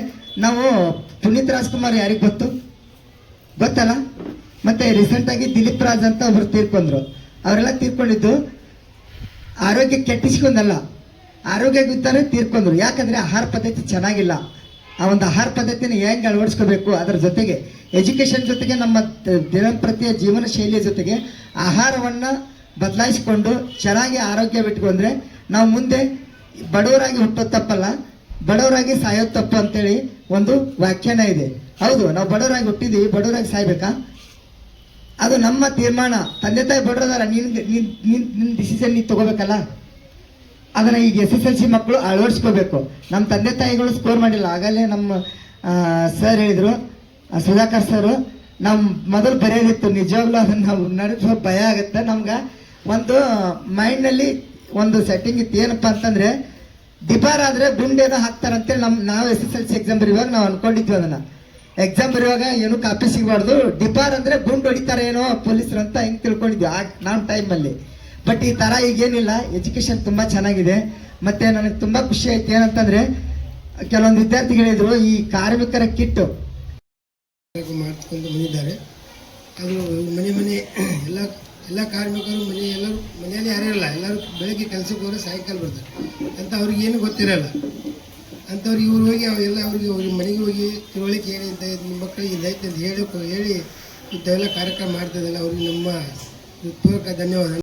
ನಾವು ಪುನೀತ್ ರಾಜ್ಕುಮಾರ್ ಯಾರಿಗೆ ಗೊತ್ತಲ್ಲ? ಮತ್ತು ರೀಸೆಂಟಾಗಿ ದಿಲೀಪ್ ರಾಜ್ ಅಂತ ಒಬ್ರು ತೀರ್ಕೊಂಡ್ರು. ಅವರೆಲ್ಲ ತೀರ್ಕೊಂಡಿದ್ದು ಆರೋಗ್ಯ ಕೆಟ್ಟಿಸ್ಕೊಂಡಲ್ಲ, ಆರೋಗ್ಯವಿದ್ದರೆ ತೀರ್ಕೊಂಡ್ರು. ಯಾಕಂದರೆ ಆಹಾರ ಪದ್ಧತಿ ಚೆನ್ನಾಗಿಲ್ಲ. ಆ ಒಂದು ಆಹಾರ ಪದ್ಧತಿನ ಹೆಂಗೆ ಅಳವಡಿಸ್ಕೋಬೇಕು, ಅದರ ಜೊತೆಗೆ ಎಜುಕೇಷನ್ ಜೊತೆಗೆ ನಮ್ಮ ದಿನಂಪ್ರತಿಯ ಜೀವನ ಶೈಲಿಯ ಜೊತೆಗೆ ಆಹಾರವನ್ನು ಬದಲಾಯಿಸಿಕೊಂಡು ಚೆನ್ನಾಗಿ ಆರೋಗ್ಯ ಬಿಟ್ಕೊಂಡ್ರೆ ನಾವು ಮುಂದೆ ಬಡವರಾಗಿ ಹುಟ್ಟೋದು ತಪ್ಪಲ್ಲ, ಬಡವರಾಗಿ ಸಾಯೋದು ತಪ್ಪು ಅಂತೇಳಿ ಒಂದು ವ್ಯಾಖ್ಯಾನ ಇದೆ. ಹೌದು, ನಾವು ಬಡವರಾಗಿ ಹುಟ್ಟಿದ್ದೀವಿ, ಬಡವರಾಗಿ ಸಾಯ್ಬೇಕಾ? ಅದು ನಮ್ಮ ತೀರ್ಮಾನ. ತಂದೆ ತಾಯಿ ಬಡವರದಾರ, ನಿನ್ನ ಡಿಸಿಷನ್ ನೀನು ತಗೋಬೇಕಲ್ಲ. ಅದನ್ನು ಈಗ SSLC ಮಕ್ಕಳು ಅಳವಡಿಸ್ಕೋಬೇಕು. ನಮ್ಮ ತಂದೆ ತಾಯಿಗಳು ಸ್ಕೋರ್ ಮಾಡಿಲ್ಲ. ಆಗಲೇ ನಮ್ಮ ಸರ್ ಹೇಳಿದರು, ಸುಧಾಕರ್ ಸರು, ನಾವು ಮೊದಲು ಬರೆಯೋದಿತ್ತು. ನಿಜವಾಗ್ಲೂ ಅದನ್ನು ನಾವು ನಡೆಸೋ ಭಯ ಆಗುತ್ತೆ. ನಮ್ಗೆ ಒಂದು ಮೈಂಡ್ನಲ್ಲಿ ಒಂದು ಸೆಟ್ಟಿಂಗ್ ಇತ್ತು. ಏನಪ್ಪ ಅಂತಂದರೆ, ಡಿಪಾರ್ ಆದರೆ ಗುಂಡೇನೋ ಹಾಕ್ತಾರಂತೇಳಿ ನಾವು SSLC ಎಕ್ಸಾಮ್ ಬರೆಯುವಾಗ ನಾವು ಅಂದ್ಕೊಂಡಿದ್ವಿ. ಅದನ್ನು ಎಕ್ಸಾಮ್ ಬರೆಯುವಾಗ ಏನು ಕಾಪಿ ಸಿಗಬಾರ್ದು, ಡಿಪಾರ್ ಅಂದರೆ ಗುಂಡು ಹೊಡಿತಾರೆ ಏನೋ ಪೊಲೀಸರು ಅಂತ ಹಿಂಗೆ ತಿಳ್ಕೊಂಡಿದ್ವಿ ನಾವು ಟೈಮಲ್ಲಿ. ಬಟ್ ಈ ಥರ ಈಗೇನಿಲ್ಲ. ಎಜುಕೇಷನ್ ತುಂಬ ಚೆನ್ನಾಗಿದೆ. ಮತ್ತು ನನಗೆ ತುಂಬ ಖುಷಿ ಆಯ್ತು. ಏನಂತಂದರೆ, ಕೆಲವೊಂದು ವಿದ್ಯಾರ್ಥಿಗಳಿದ್ರು ಈ ಕಾರ್ಮಿಕರ ಕಿಟ್ಟು ಮಾಡಿಕೊಂಡು ಬಂದಿದ್ದಾರೆ. ಅದು ಮನೆ ಎಲ್ಲ ಕಾರ್ಮಿಕರು ಎಲ್ಲರೂ ಮನೆಯಲ್ಲಿ ಯಾರೇ ಇರಲ್ಲ, ಎಲ್ಲರೂ ಬೆಳಗ್ಗೆ ಕೆಲಸಕ್ಕೆ ಹೋದ್ರೆ ಸಾಯಂಕಾಲ ಬರ್ತಾರೆ ಅಂತ ಅವ್ರಿಗೆ ಏನು ಗೊತ್ತಿರಲ್ಲ. ಅಂಥವ್ರಿಗೆ ಇವ್ರು ಹೋಗಿ ಅವ್ರಿಗೆ ಮನೆಗೆ ಹೋಗಿ ತಿಳುವಳಿಕೆ ಹೇಳಿ ಇಂಥ ನಿಮ್ಮ ಮಕ್ಕಳಿಗೆ ಇದೈತೆ ಅಂತ ಹೇಳಿ ಇಂಥವೆಲ್ಲ ಕಾರ್ಯಕ್ರಮ ಮಾಡ್ತಿದ್ದಲ್ಲ, ಅವ್ರಿಗೆ ನಮ್ಮ ಹೃತ್ಪೂರ್ವಕ ಧನ್ಯವಾದ.